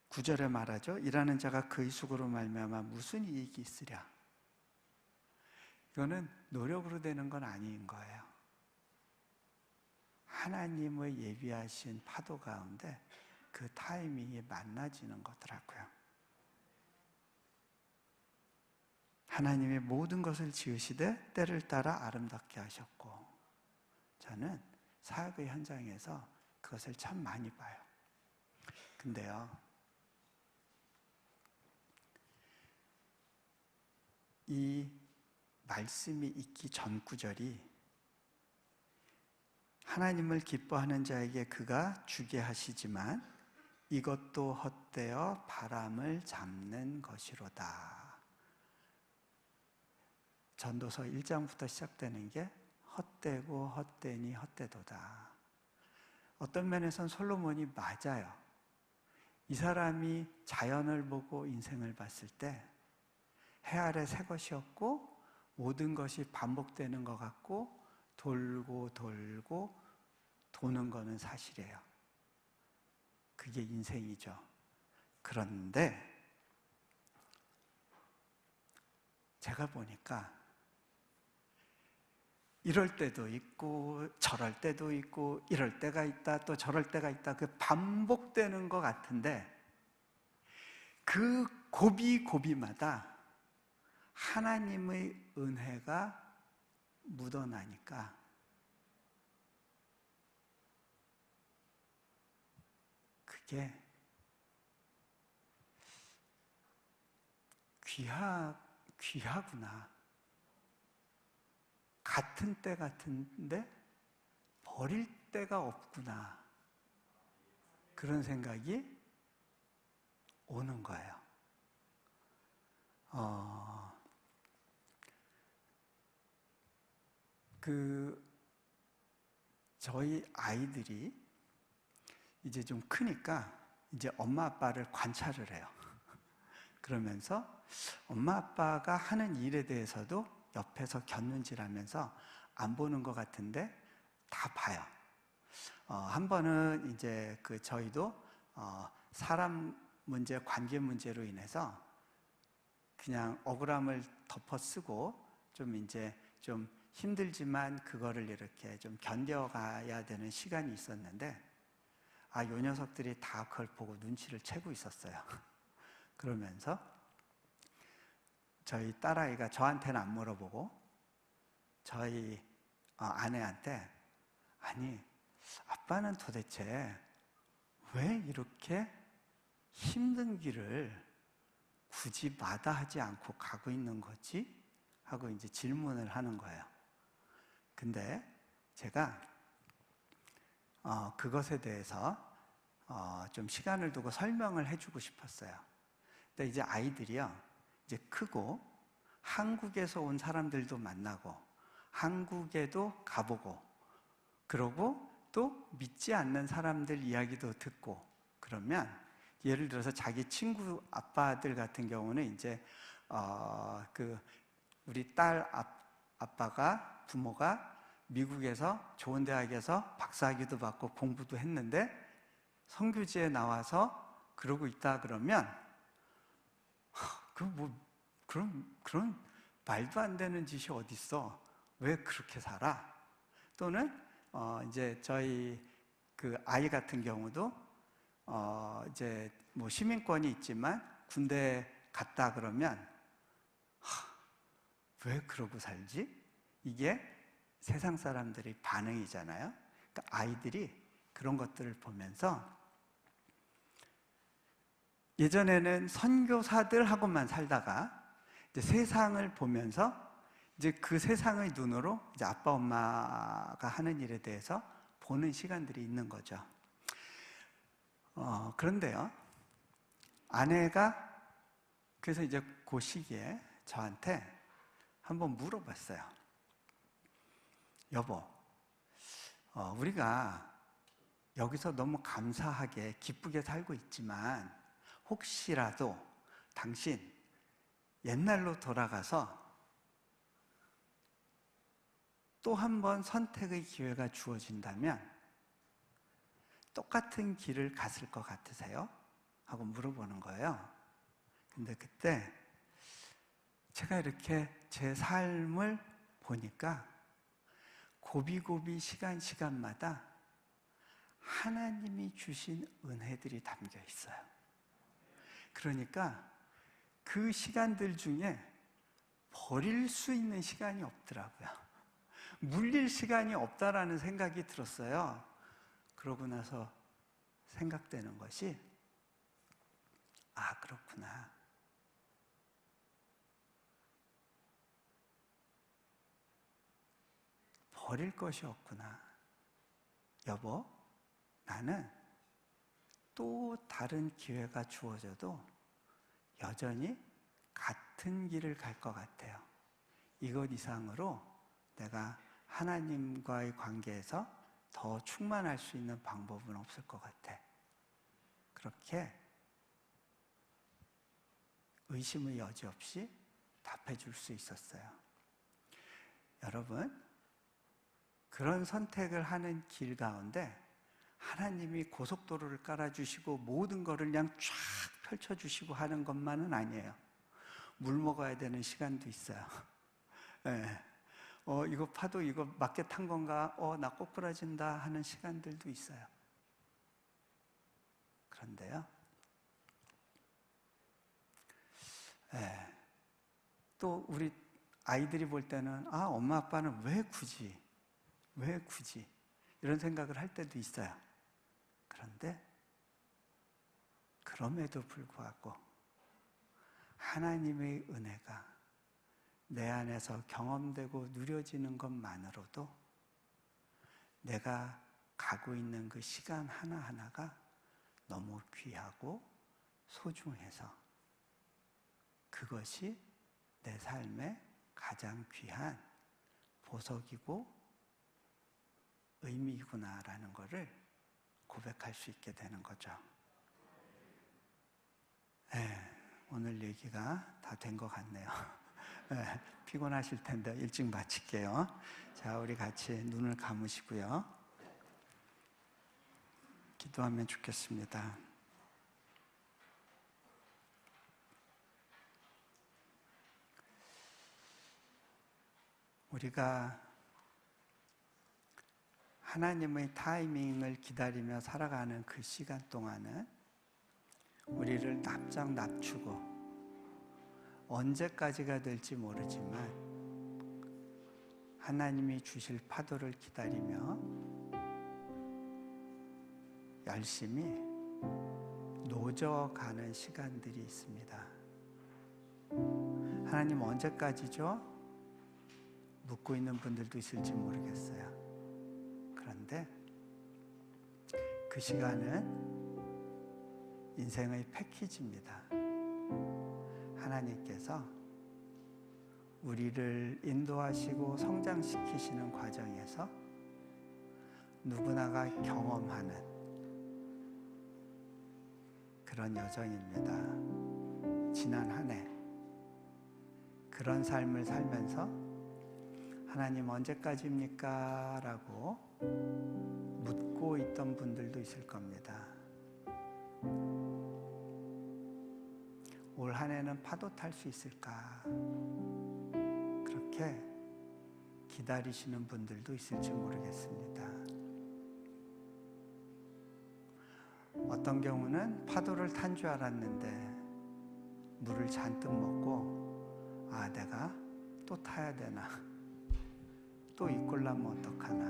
9절에 말하죠. 일하는 자가 그의 수고로 말미암아 무슨 이익이 있으랴. 이거는 노력으로 되는 건 아닌 거예요. 하나님의 예비하신 파도 가운데 그 타이밍이 만나지는 거더라고요. 하나님이 모든 것을 지으시되 때를 따라 아름답게 하셨고, 저는 사역의 현장에서 그것을 참 많이 봐요. 근데요, 이 말씀이 있기 전 구절이 하나님을 기뻐하는 자에게 그가 주게 하시지만 이것도 헛되어 바람을 잡는 것이로다. 전도서 1장부터 시작되는 게 헛되고 헛되니 헛되도다. 어떤 면에선 솔로몬이 맞아요. 이 사람이 자연을 보고 인생을 봤을 때 해 아래 새 것이 없고 모든 것이 반복되는 것 같고 돌고 돌고 도는 거는 사실이에요. 그게 인생이죠. 그런데 제가 보니까 이럴 때도 있고 저럴 때도 있고 이럴 때가 있다 또 저럴 때가 있다, 그 반복되는 것 같은데 그 고비고비마다 하나님의 은혜가 묻어나니까 그게 귀하구나. 같은 때 같은데 버릴 데가 없구나. 그런 생각이 오는 거예요. 저희 아이들이 이제 좀 크니까 이제 엄마 아빠를 관찰을 해요. 그러면서 엄마 아빠가 하는 일에 대해서도 옆에서 곁눈질하면서 안 보는 것 같은데 다 봐요. 한 번은 이제 저희도 사람 문제, 관계 문제로 인해서 그냥 억울함을 덮어쓰고 좀 이제 좀 힘들지만 그거를 이렇게 좀 견뎌가야 되는 시간이 있었는데 요 녀석들이 다 그걸 보고 눈치를 채고 있었어요. 그러면서 저희 딸아이가 저한테는 안 물어보고 저희 아내한테 아니 아빠는 도대체 왜 이렇게 힘든 길을 굳이 마다하지 않고 가고 있는 거지? 하고 이제 질문을 하는 거예요. 근데 제가 그것에 대해서 좀 시간을 두고 설명을 해주고 싶었어요. 근데 이제 아이들이요, 이제 크고 한국에서 온 사람들도 만나고 한국에도 가보고 그러고 또 믿지 않는 사람들 이야기도 듣고 그러면 예를 들어서 자기 친구 아빠들 같은 경우는 이제 우리 딸 아빠가 부모가 미국에서 좋은 대학에서 박사학위도 받고 공부도 했는데 선교지에 나와서 그러고 있다 그러면 그런 말도 안 되는 짓이 어디 있어? 왜 그렇게 살아? 또는 이제 저희 아이 같은 경우도 이제 뭐 시민권이 있지만 군대 갔다 그러면 왜 그러고 살지? 이게 세상 사람들의 반응이잖아요. 그러니까 아이들이 그런 것들을 보면서 예전에는 선교사들하고만 살다가 이제 세상을 보면서 이제 그 세상의 눈으로 이제 아빠 엄마가 하는 일에 대해서 보는 시간들이 있는 거죠. 그런데요, 아내가 그래서 이제 그 시기에 저한테 한번 물어봤어요. 여보, 우리가 여기서 너무 감사하게 기쁘게 살고 있지만 혹시라도 당신 옛날로 돌아가서 또 한 번 선택의 기회가 주어진다면 똑같은 길을 갔을 것 같으세요? 하고 물어보는 거예요. 근데 그때 제가 이렇게 제 삶을 보니까 고비고비 시간마다 하나님이 주신 은혜들이 담겨 있어요. 그러니까 그 시간들 중에 버릴 수 있는 시간이 없더라고요. 물릴 시간이 없다라는 생각이 들었어요. 그러고 나서 생각되는 것이 그렇구나. 버릴 것이 없구나. 여보, 나는 또 다른 기회가 주어져도 여전히 같은 길을 갈 것 같아요. 이것 이상으로 내가 하나님과의 관계에서 더 충만할 수 있는 방법은 없을 것 같아. 그렇게 의심의 여지 없이 답해 줄 수 있었어요. 여러분, 그런 선택을 하는 길 가운데 하나님이 고속도로를 깔아주시고 모든 거를 그냥 쫙 펼쳐주시고 하는 것만은 아니에요. 물 먹어야 되는 시간도 있어요. 네. 이거 파도 이거 맞게 탄 건가? 나 꼬꾸라진다 하는 시간들도 있어요. 그런데요, 네. 또 우리 아이들이 볼 때는 엄마 아빠는 왜 굳이 이런 생각을 할 때도 있어요. 그런데 그럼에도 불구하고 하나님의 은혜가 내 안에서 경험되고 누려지는 것만으로도 내가 가고 있는 그 시간 하나하나가 너무 귀하고 소중해서 그것이 내 삶의 가장 귀한 보석이고 의미구나라는 것을 고백할 수 있게 되는 거죠. 오늘 얘기가 다 된 것 같네요. 피곤하실 텐데 일찍 마칠게요. 자, 우리 같이 눈을 감으시고요. 기도하면 좋겠습니다. 우리가 하나님의 타이밍을 기다리며 살아가는 그 시간 동안은 우리를 납작 낮추고 언제까지가 될지 모르지만 하나님이 주실 파도를 기다리며 열심히 노져가는 시간들이 있습니다. 하나님 언제까지죠? 묻고 있는 분들도 있을지 모르겠어요. 그런데 그 시간은 인생의 패키지입니다. 하나님께서 우리를 인도하시고 성장시키시는 과정에서 누구나가 경험하는 그런 여정입니다. 지난 한 해 그런 삶을 살면서 하나님 언제까지입니까? 라고 묻고 있던 분들도 있을 겁니다. 올 한 해는 파도 탈 수 있을까? 그렇게 기다리시는 분들도 있을지 모르겠습니다. 어떤 경우는 파도를 탄 줄 알았는데 물을 잔뜩 먹고 내가 또 타야 되나? 또 이 꼴 나면 어떡하나?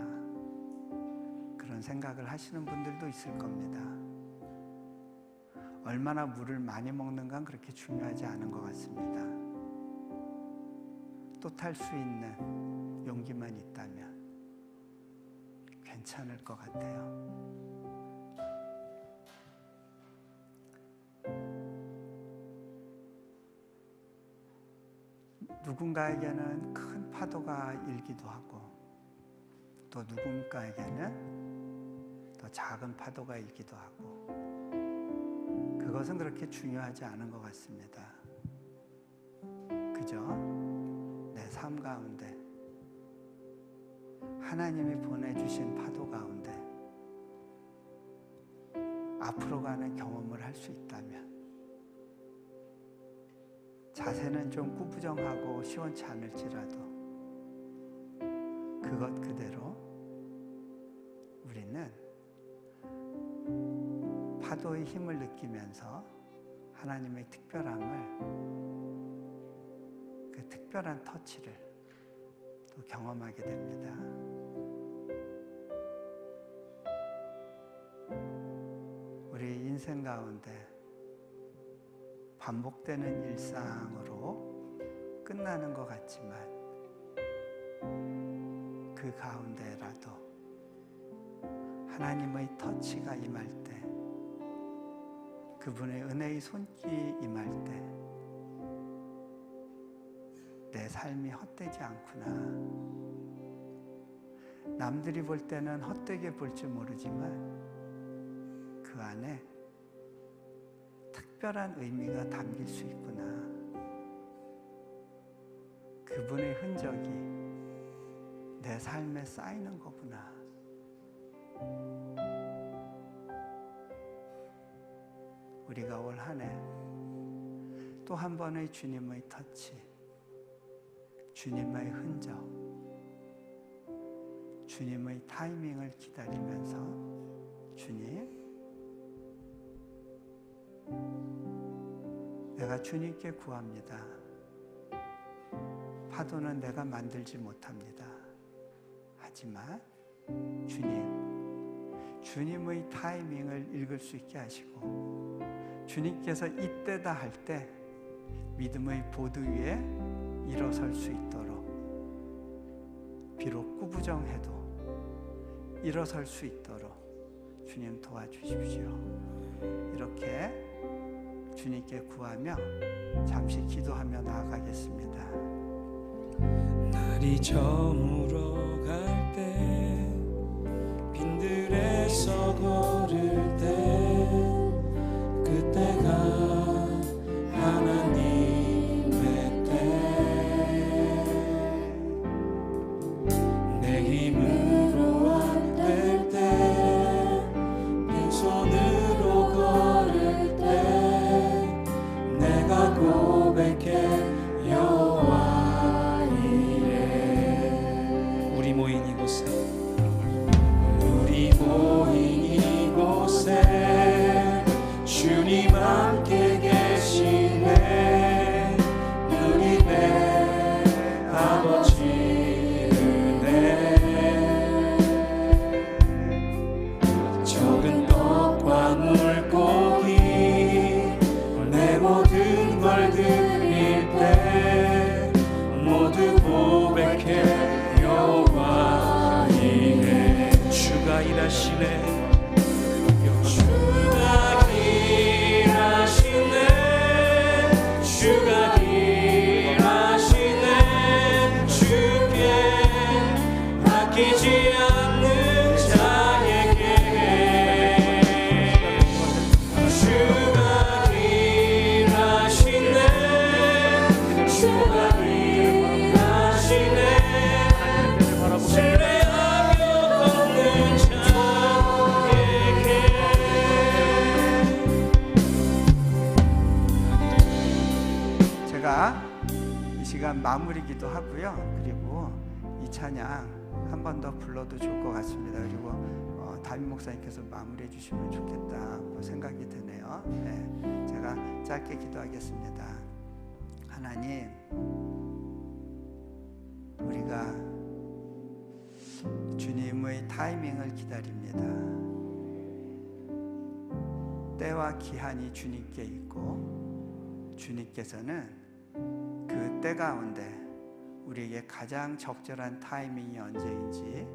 그런 생각을 하시는 분들도 있을 겁니다. 얼마나 물을 많이 먹는가는 그렇게 중요하지 않은 것 같습니다. 또 탈 수 있는 용기만 있다면 괜찮을 것 같아요. 누군가에게는 큰 파도가 일기도 하고 또 누군가에게는 더 작은 파도가 일기도 하고 그것은 그렇게 중요하지 않은 것 같습니다. 그저 내 삶 가운데 하나님이 보내주신 파도 가운데 앞으로 가는 경험을 할 수 있다면 자세는 좀 꾸부정하고 시원치 않을지라도 그것 그대로 우리는 파도의 힘을 느끼면서 하나님의 특별함을, 그 특별한 터치를 또 경험하게 됩니다. 우리 인생 가운데 반복되는 일상으로 끝나는 것 같지만 그 가운데라도 하나님의 터치가 임할 때, 그분의 은혜의 손길이 임할 때 내 삶이 헛되지 않구나. 남들이 볼 때는 헛되게 볼지 모르지만 그 안에 특별한 의미가 담길 수 있구나. 그분의 흔적이 내 삶에 쌓이는 거구나. 우리가 올 한 해 또 한 번의 주님의 터치, 주님의 흔적, 주님의 타이밍을 기다리면서 주님, 내가 주님께 구합니다. 파도는 내가 만들지 못합니다. 하지만 주님의 타이밍을 읽을 수 있게 하시고 주님께서 이때다 할 때 믿음의 보드 위에 일어설 수 있도록, 비록 꾸부정해도 일어설 수 있도록 주님 도와주십시오. 이렇게 주님께 구하며 잠시 기도하며 나아가겠습니다. 날이 저물어 갈 때, 빈들에서 걸을 때, 그때가 하나님의 때, 내 힘으로 안 될 때, 빈손으로 걸을 때, 내가 고백해 여호와 이래. 우리 모인 이곳에, 우리 모인 이곳에 주님 함께 계시네. 누리네 아버지 은혜. 적은 떡과 물고기 내 모든 걸 드릴 때 모두 고백해 여호와 이래. 주가 일하시네. 주가 일하시네. 주가 일하시네. 주께 아끼지 않는 자에게 주가 일하시네. 주가 일하시네. 신뢰하며 걷는 자에게. 제가 이 시간 마무리 기도하고요. 그리고 이 찬양 한 번 더 불러도 좋을 것 같습니다. 그리고 담임 목사님께서 마무리해 주시면 좋겠다 생각이 드네요. 네, 제가 짧게 기도하겠습니다. 하나님, 우리가 주님의 타이밍을 기다립니다. 때와 기한이 주님께 있고 주님께서는 그 때 가운데 우리에게 가장 적절한 타이밍이 언제인지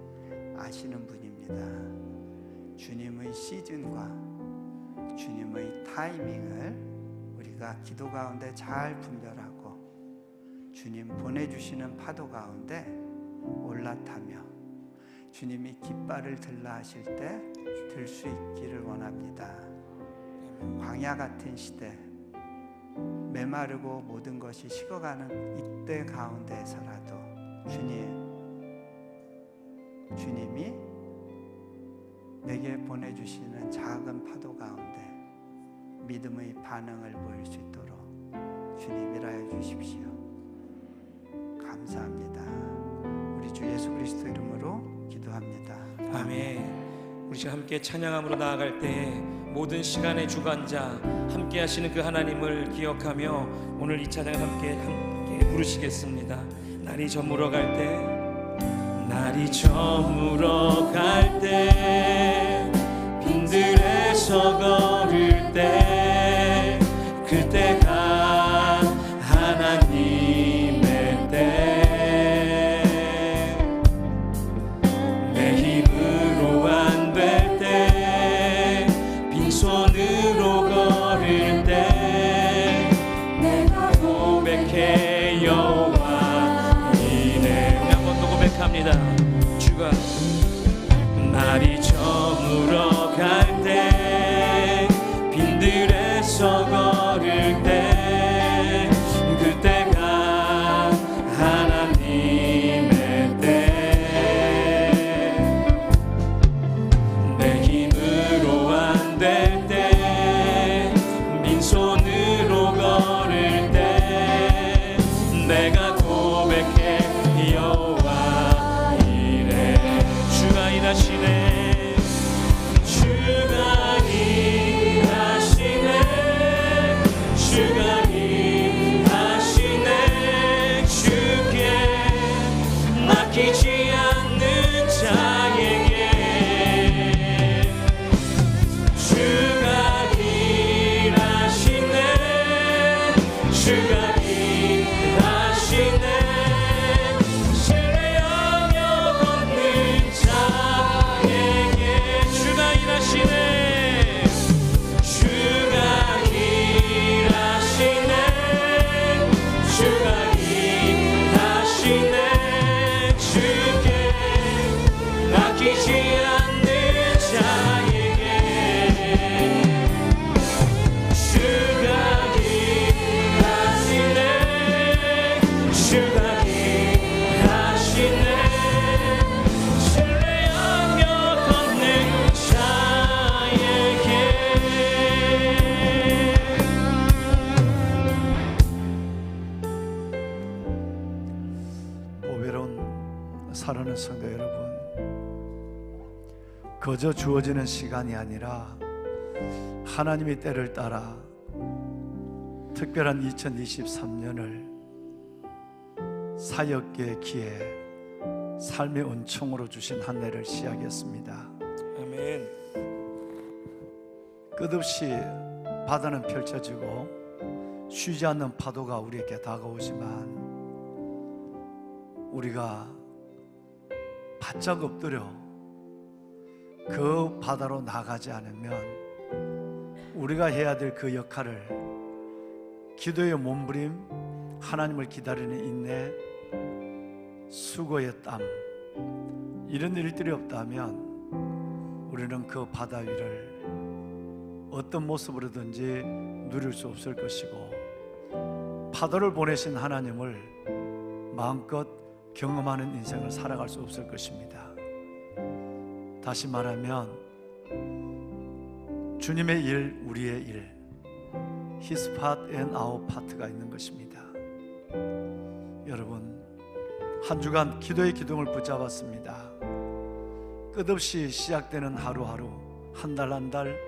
아시는 분입니다. 주님의 시즌과 주님의 타이밍을 우리가 기도 가운데 잘 분별하고 주님 보내주시는 파도 가운데 올라타며 주님이 깃발을 들라 하실 때 들 수 있기를 원합니다. 광야 같은 시대, 메마르고 모든 것이 식어가는 이때 가운데에서라도 주님이 내게 보내주시는 작은 파도 가운데 믿음의 반응을 보일 수 있도록 주님 일하여 주십시오. 감사합니다. 우리 주 예수 그리스도 이름으로 기도합니다. 아멘. 우리 지금 함께 찬양함으로 나아갈 때 모든 시간의 주관자, 함께 하시는 그 하나님을 기억하며 오늘 이 찬양을 함께 부르시겠습니다. 날이 저물어 갈 때, 날이 저물어 갈 때, 빈들에서 걸을 때, 그때가 하나님의 때, 내 힘으로 안 될 때, 고백합니다. 주가 날이 저물어 갈 때, 빈들에서 걸을 때, 그때가 하나님의 때. 내 힘으로 안 될 때, 빈손으로 걸을 때, 내가 고백해 여호와 이래. 주가 일하시네, 주가 일하시네, 주가 일하시네. 주께 맡기지 않는 자에게 주가 일하시네, 주가 일하시네. 신뢰하며 걷는 자에게 주가 일하시네, 주가 일하시네, 주가 일하시네. 주께 맡기지 않는 자에게 주가 일하시네, 주가 일하시네. 신뢰하며 걷는 자에게. 보배로운 사랑하는 성도 여러분, 거저 주어지는 시간이 아니라 하나님의 때를 따라 특별한 2023년을 사역의 기회, 삶의 은총으로 주신 한 해를 시작했습니다. 아멘. 끝없이 바다는 펼쳐지고 쉬지 않는 파도가 우리에게 다가오지만 우리가 바짝 엎드려 그 바다로 나가지 않으면 우리가 해야 될 그 역할을, 기도의 몸부림, 하나님을 기다리는 인내, 수고의 땀, 이런 일들이 없다면 우리는 그 바다 위를 어떤 모습으로든지 누릴 수 없을 것이고, 파도를 보내신 하나님을 마음껏 경험하는 인생을 살아갈 수 없을 것입니다. 다시 말하면 주님의 일, 우리의 일, His part and our part가 있는 것입니다. 여러분, 한 주간 기도의 기둥을 붙잡았습니다. 끝없이 시작되는 하루하루, 한 달 한 달,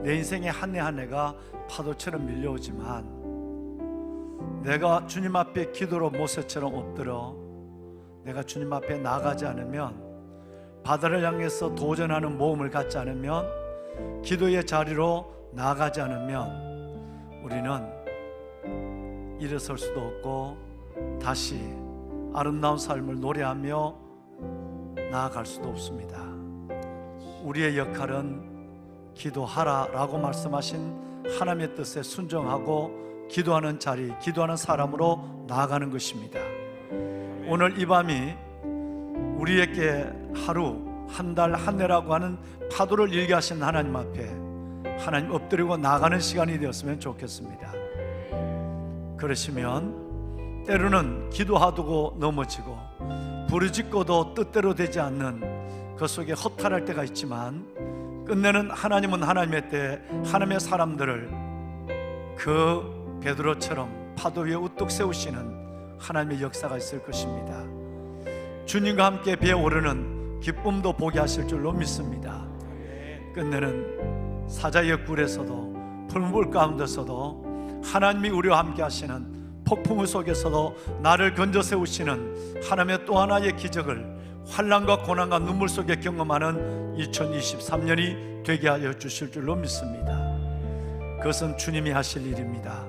내 인생의 한 해 한 해가 파도처럼 밀려오지만 내가 주님 앞에 기도로 모세처럼 엎드려 내가 주님 앞에 나가지 않으면, 바다를 향해서 도전하는 모험을 갖지 않으면, 기도의 자리로 나가지 않으면 우리는 일어설 수도 없고 다시 아름다운 삶을 노래하며 나아갈 수도 없습니다. 우리의 역할은 기도하라라고 말씀하신 하나님의 뜻에 순종하고 기도하는 자리, 기도하는 사람으로 나아가는 것입니다. 오늘 이 밤이 우리에게 하루, 한 달, 한 해라고 하는 파도를 일게 하신 하나님 앞에 하나님 엎드리고 나가는 시간이 되었으면 좋겠습니다. 그러시면 때로는 기도하고 넘어지고 부르짖고도 뜻대로 되지 않는 그 속에 허탈할 때가 있지만, 끝내는 하나님은 하나님의 때 하나님의 사람들을 그 베드로처럼 파도 위에 우뚝 세우시는 하나님의 역사가 있을 것입니다. 주님과 함께 배에 오르는 기쁨도 보게 하실 줄로 믿습니다. 끝내는 사자의 굴에서도 풀물 가운데서도 하나님이 우리와 함께 하시는 폭풍우 속에서도 나를 건져 세우시는 하나님의 또 하나의 기적을 환난과 고난과 눈물 속에 경험하는 2023년이 되게 하여 주실 줄로 믿습니다. 그것은 주님이 하실 일입니다.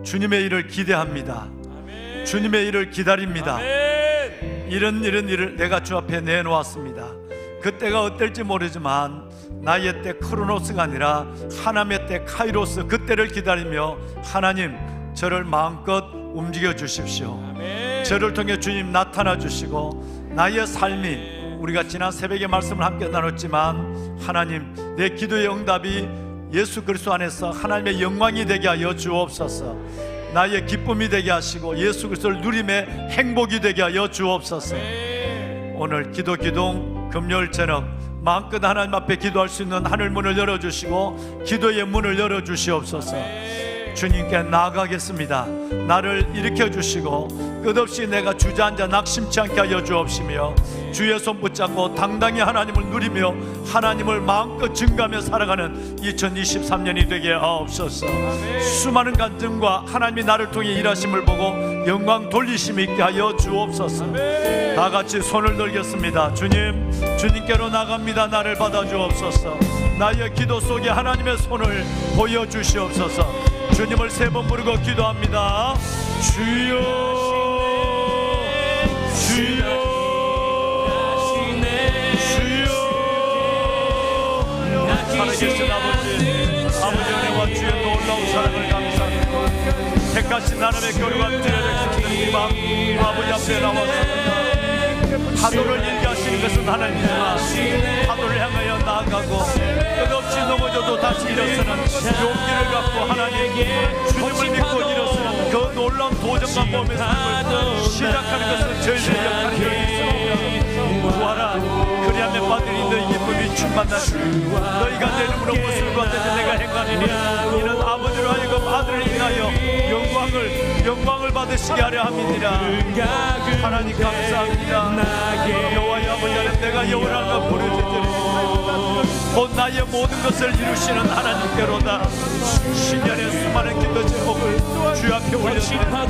주님의 일을 기대합니다. 아멘. 주님의 일을 기다립니다. 아멘. 이런 일을 내가 주 앞에 내놓았습니다. 그때가 어떨지 모르지만 나의 때 크로노스가 아니라 하나님의 때 카이로스, 그때를 기다리며 하나님 저를 마음껏 움직여 주십시오. 아멘. 저를 통해 주님 나타나 주시고 나의 삶이, 우리가 지난 새벽에 말씀을 함께 나눴지만 하나님, 내 기도의 응답이 예수 그리스도 안에서 하나님의 영광이 되게 하여 주옵소서. 나의 기쁨이 되게 하시고 예수 그리스도를 누림의 행복이 되게 하여 주옵소서. 오늘 기도 금요일 저녁 마음껏 하나님 앞에 기도할 수 있는 하늘 문을 열어주시고 기도의 문을 열어주시옵소서. 주님께 나아가겠습니다. 나를 일으켜주시고 끝없이 내가 주저앉아 낙심치 않게 하여 주옵시며 주의 손 붙잡고 당당히 하나님을 누리며 하나님을 마음껏 증거하며 살아가는 2023년이 되게 하옵소서. 수많은 간증과 하나님이 나를 통해 일하심을 보고 영광 돌리심이 있게 하여 주옵소서. 다 같이 손을 들겠습니다. 주님, 주님께로 나갑니다. 나를 받아 주옵소서. 나의 기도 속에 하나님의 손을 보여주시옵소서. 주님을 세 번 부르고 기도합니다. 주여, 주여, 주여. 살아계신 아버지, 아버지 은혜와 주의 놀라운 사랑을 감사합니다. 택하신 하나님의 거룩한 주의 백성들이 막 아버지 앞에 나왔습니다. 파도를 일게 하시는 것은 하나님이지만 파도를 향하여 나아가고 끝없이 넘어져도 다시 일어서는 용기를 갖고 하나님 주님을 믿고 일어서는 그 놀라운 도전만 보면서 시작하는 것은 저희들의 역할이 있습니다. 구하라, 그리하면 받으리. 너희 기쁨이 충만하시. 너희가 내 이름으로 무엇을 구하든지 내가 행하리니 이는 아버지로 하여금 아들을 인하여 영광을 받으시게 하려 함이니라. 하나님 감사합니다. 여호와의 아버지 하나님, 내가 여호와가 부르짖으리 곧 나의 모든 것을 이루시는 하나님께로다. 신년의 수많은 기도 제목을 주 앞에 올려드립니다.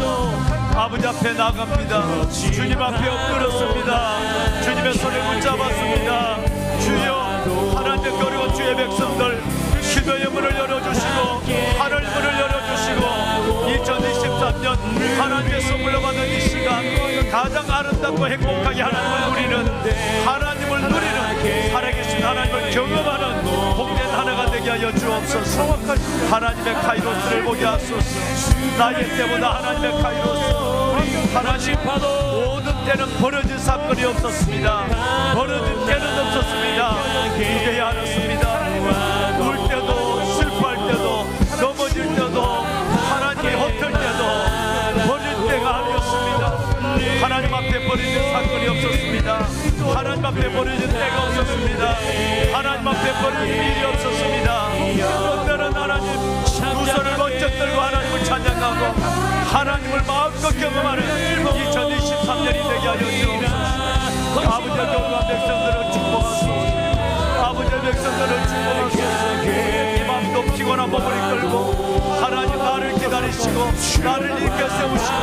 아버지 앞에 나갑니다. 주님 앞에 엎드렸습니다. 주님의 손을 붙잡았습니다. 주여, 하나님의 거룩한 주의 백성들 기도의 문을 열어주시고 하늘 문을 열어주시고 2023년 하나님의 선물로 받은 이 시간 가장 아름답고 행복하게 하나님을 누리는 살아계신 하나님을 경험하는 복된 하나가 되게 하여 주옵소서. 하나님의 카이로스를 보게 하소서. 나의 때보다 하나님의 카이로스. 하나님, 모든 때는 벌어진 사건이 없었습니다. 벌어진 때는 없었습니다. 기대지 않았습니다. 울 때도, 슬퍼할 때도, 넘어질 때도, 하나님이 헛들 때도 버릴 때가 아니었습니다. 하나님 앞에 버려진 사건이 없었습니다. 하나님 앞에 버려진 때가 없었습니다. 하나님 앞에 버려진 일이 없었습니다. 그때는 하나님 두 손을 번쩍 들고 하나님을 찬양하고 하나님을 마음껏 경험하는 2023년이 되게 하여 주옵소서. 아버지의 거룩한 백성들을 축복하소서. 아버지의 백성들을 축복하소서. 이 맘도 피곤한 몸을 이끌고 하나님 나를 기다리시고 나를 일으켜 세우시고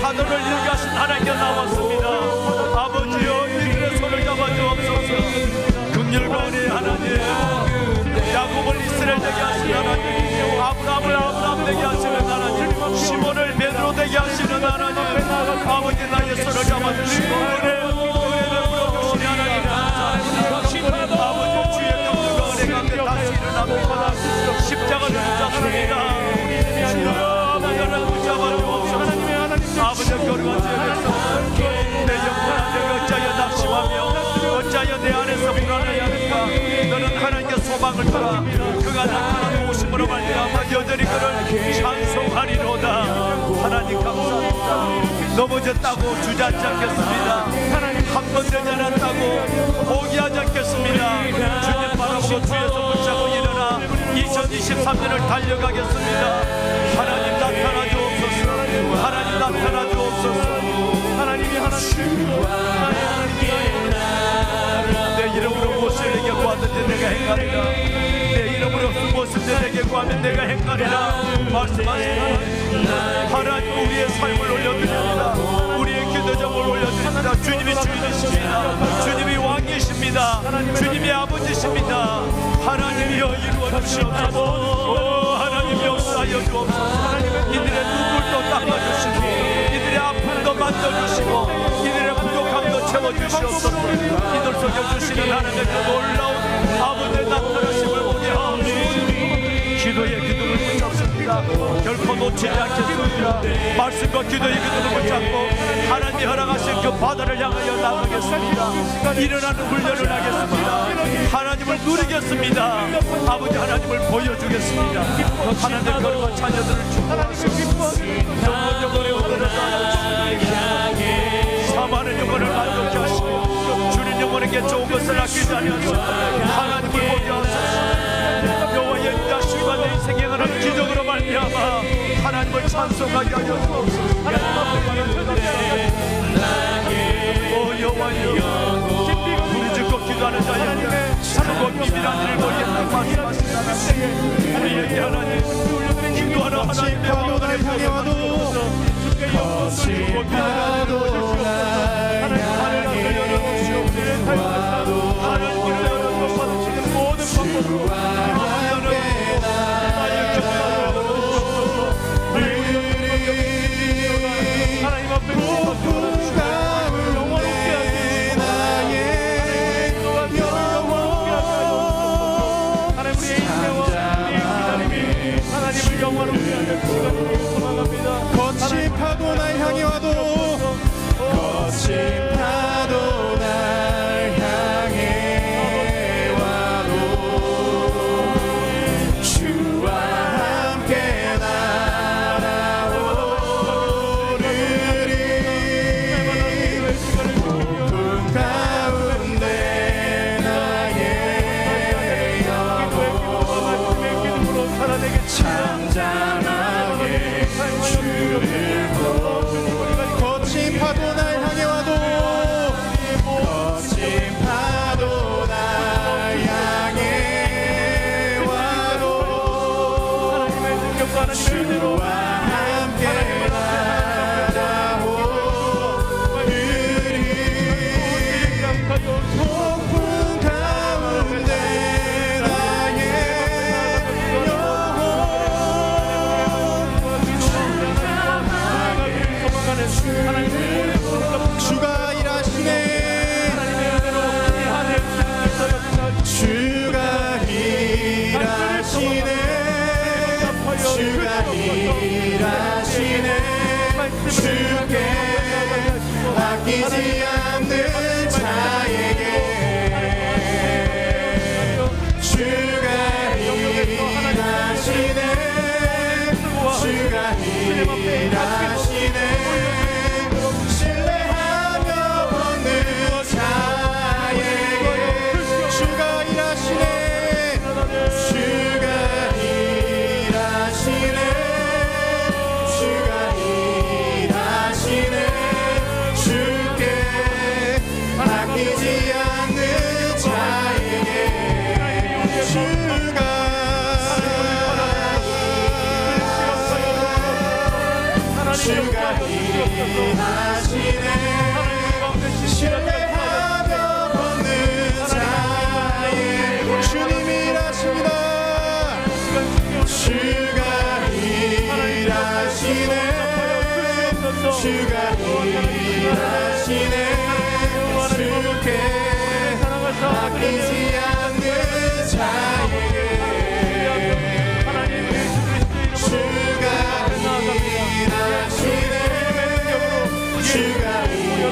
하늘을 일으켜신 하나님께 나왔습니다. 아버지여, 이들의 손을 잡아 주옵소서. 긍휼과 은혜의 하나님, 야곱을 이스라엘 되게 하시는 하나님, 아브라함을 아브라함 되게 하시는 하나님, 시몬을 베드로 되게 하시는 하나님, 아버지 나의 손을 잡아주시고 은혜를 물어주시니 하나님 감사합니다. 아버지 주의 긍휼과 은혜 가운데 다시 일어납니다. 십자가를 붙잡습니다. 주여, 아버지를 붙잡아 주옵소서. 아버지의 거룩한 주의 백성, 내 영혼아 내가 어찌하여 낙심하며 어찌하여 내 안에서 불안해야 하는가. 너는 하나님께 소망을 따라 그가 나타나는 오심으로 말미암아 여전히 그를 찬송하리로다. 하나님 감사합니다. 넘어졌다고 주저앉지 않겠습니다. 한 번 되지 않았다고 포기하지 않겠습니다. 주님 바라보고 주의 손 붙잡고 일어나 2023년을 달려가겠습니다. 하나님 나타나 주옵소서. 하나님 나타나 주옵소서. 하나님이 내 이름으로 무엇을 내게 구하든지 내가 행하리라. 내 이름으로 무엇을 내게 구하면 내가 행하리라 말씀하시는 하나님, 우리의 삶을 올려드립니다. 우리의 기도점을 올려드립니다. 주님이 주인이십니다. 주님이 왕이십니다. 주님이 아버지십니다. 하나님이여 이루어 주시옵소서. 하나님 역사하여 주옵소서. 이들의 눈물도 닦아주시고 이들의 아픔도 만져주시고 이들의 부족함도 채워주시옵소서. 이들 속에 주시는 하나님의 그 놀라운 아버지의 나타나심을 보게 하옵소서. 기도의 기둥을 붙잡습니다. 결코 놓치지 않겠습니다. 말씀과 기도의 기도를 붙잡고 하나님이 허락하신 그 바다를 향하여 나가겠습니다. 일어나는 훈련을 하겠습니다. 하나님을 누리겠습니다. 아버지 하나님을 보여주겠습니다. 하나님의 거룩한 자녀들을 축복하시고 영원의 오늘을 사망의 영혼을 만족케 하시고 주님 영혼에게 좋은 것을 아끼지 아니하시고 하나님을 보게 하소서. 여호와의 인자심과 내 인생에 하나님 기적으로 말미암아 하나님을 찬송하게 하여 주옵소서. 하나님 앞에 오 여호와여, 우리 짓고 기도하는 자에게 참고 비밀한 일을 보이겠다고 말씀하시나니 우리에게 하나님 기도하는 하나님의 영혼을 향해 와도 거친 파도 날 향해 와도 하나님께로 열어주시는 모든 방법으로 함께 하나님 앞에 폭풍 가운데 나의 영혼 하나님을 영원롭게 하는 시간이 소망합니다. 거친 파도 날 향해 와도 거친 파도 날 향해 와도 주와 함께 날아오르리 폭풍 가운데 나의 영혼 잠잠하게 주를 거친 파도 날 향해 와도 거친 파도 날 향해 와도 주와 함께 날아오르리 폭풍 가운데 나의 주가 일하시네 주가 일하시네 주가 일하시네 주께 아끼지 않는 자에게 주가 일하시네 주가 일하시네 주가 일하시네 신뢰하며 걷는 자의 주님 일하십니다. 주가 일하시네 주가 일하시네 주께 아끼지 않는 자에게 주가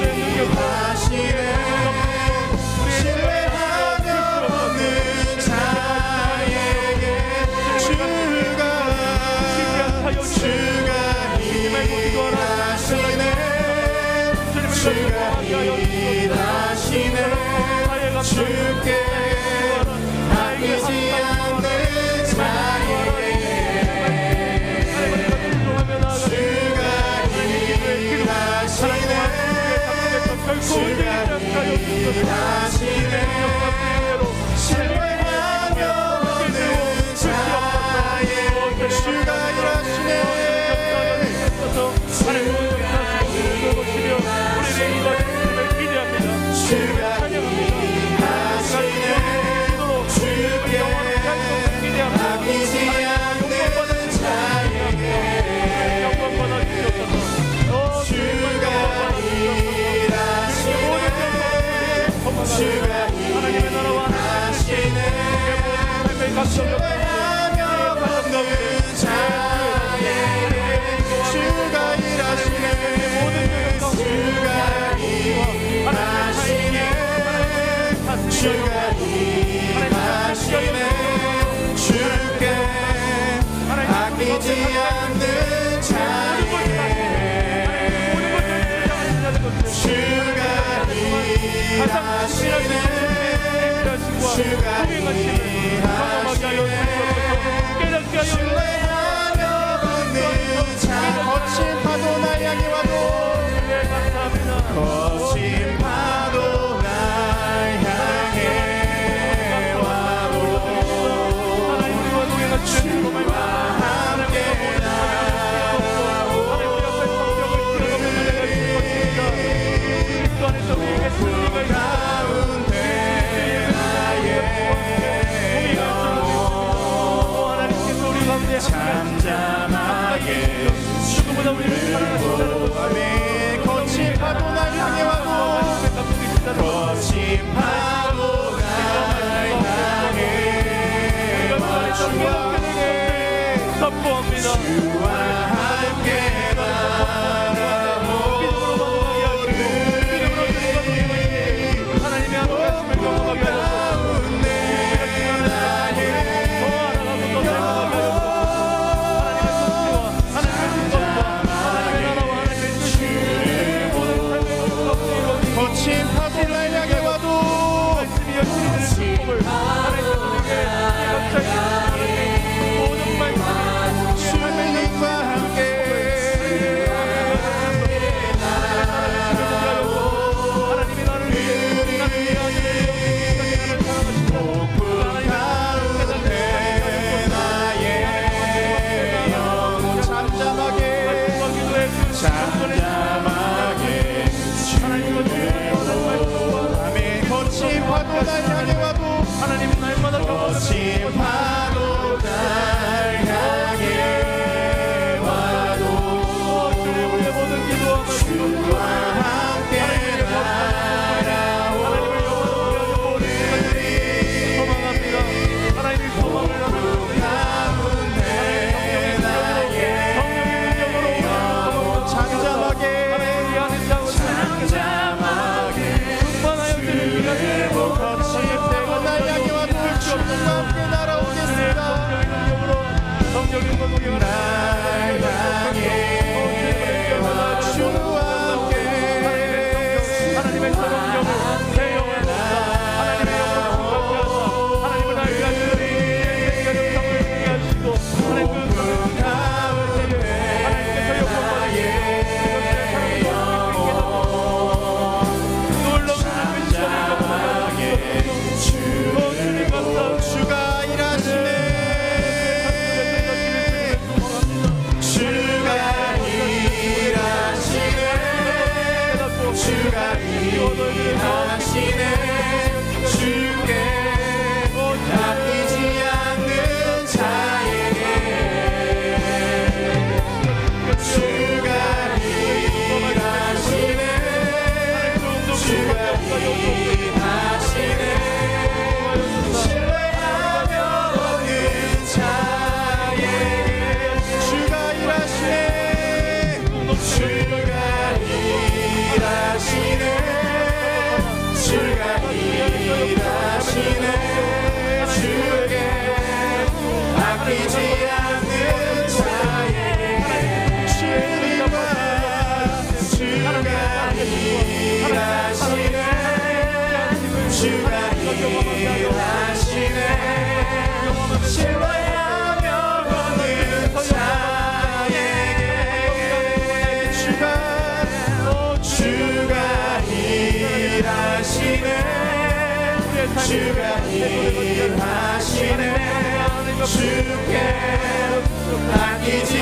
일하시네 신뢰하며 걷는 자에게 주가 일하시네 주가 일하시네 주께 아끼지 않는 자에게 주가 일하시네 신뢰하며 걷는 자에게 주가 일하시네 신뢰하며 걷는 자에게 동행하심을 경험하게 하여 주시옵소서. 깨닫게 하여 신뢰하며 걷는 자 거친 파도 날 향해 와도 주시옵소서. 감사합니다. 거친 파도 날 향해 와도 하나님 우리와 동행하시는 주로 말미암아 함께 하나님 우리 앞에 성경을 들어가면 내가 있을 것입니다. 그리스도 안에서 우리에게 승리가 있습니다. 가운데 나의 하나님께서 우리 가운데 잠잠하게 누구보다 우리를 사랑하신다는 아멘. 거친 파도 날 향해 와도 거친 파도 날 향해 선포합니다. 주와 함께 하나님의 하나님을 경험하게 하소서. 가운데 나의 더 알아가고 더 생각하게 하소서. 하나님의 섭리와 하나님의 뜻과 하나님의 나라와 하나님의 뜻이 모든 삶의 가운데 이루어지고 거친 파도 날 향해 와도 말씀이 열심히 되는 축복을 하나님께서 우리에게 갑자기 모든 말씀이 주님과 함께 하나님이 나를 위해 나를 위하여 복불 가운데 나의 영혼 잠잠하게 아멘. 거친 파도 날 향해 와도 하나님 날마다 거친 파도 날 향해 와도 주님 우리의 모든 기도와 주와 함께 하나님을 영원히 모든 시간들이 소망합니다. 하나님의 소망을 가운데 나의 성령의 능력으로 잠잠하게 하나님 우리 안에 잠잠하게 충만하여 주는 시간을 거친 파도 날 향해 와도 주님과 함께 날아오겠습니다. 성령의 능력으로 날 향해 주와 함께 하나님의 성령을 내 영을 하나님의 영을 충만케 하사 하나님을 알게 하시는 우리의 영성을 듣게 하시고 하나님 그 가운데 하나님께서 영광받으시고 놀라운 하나님의 주님 감사합니다. 주가 일하시네 주가 일하시네 주가 일하시네 주께 아끼지 않는 자에게 주가 일하시네 주가 일하시네 신뢰하며 얻는 자에게 주가 일하시네 주가 일하시네 주가 일하시네 주께 아끼지 않는 자에게 주님과 주가 일하시네 주가 일하시네 신뢰하며 걷는 자에게 주가 일하시네 주가 일하시네 주께 아끼지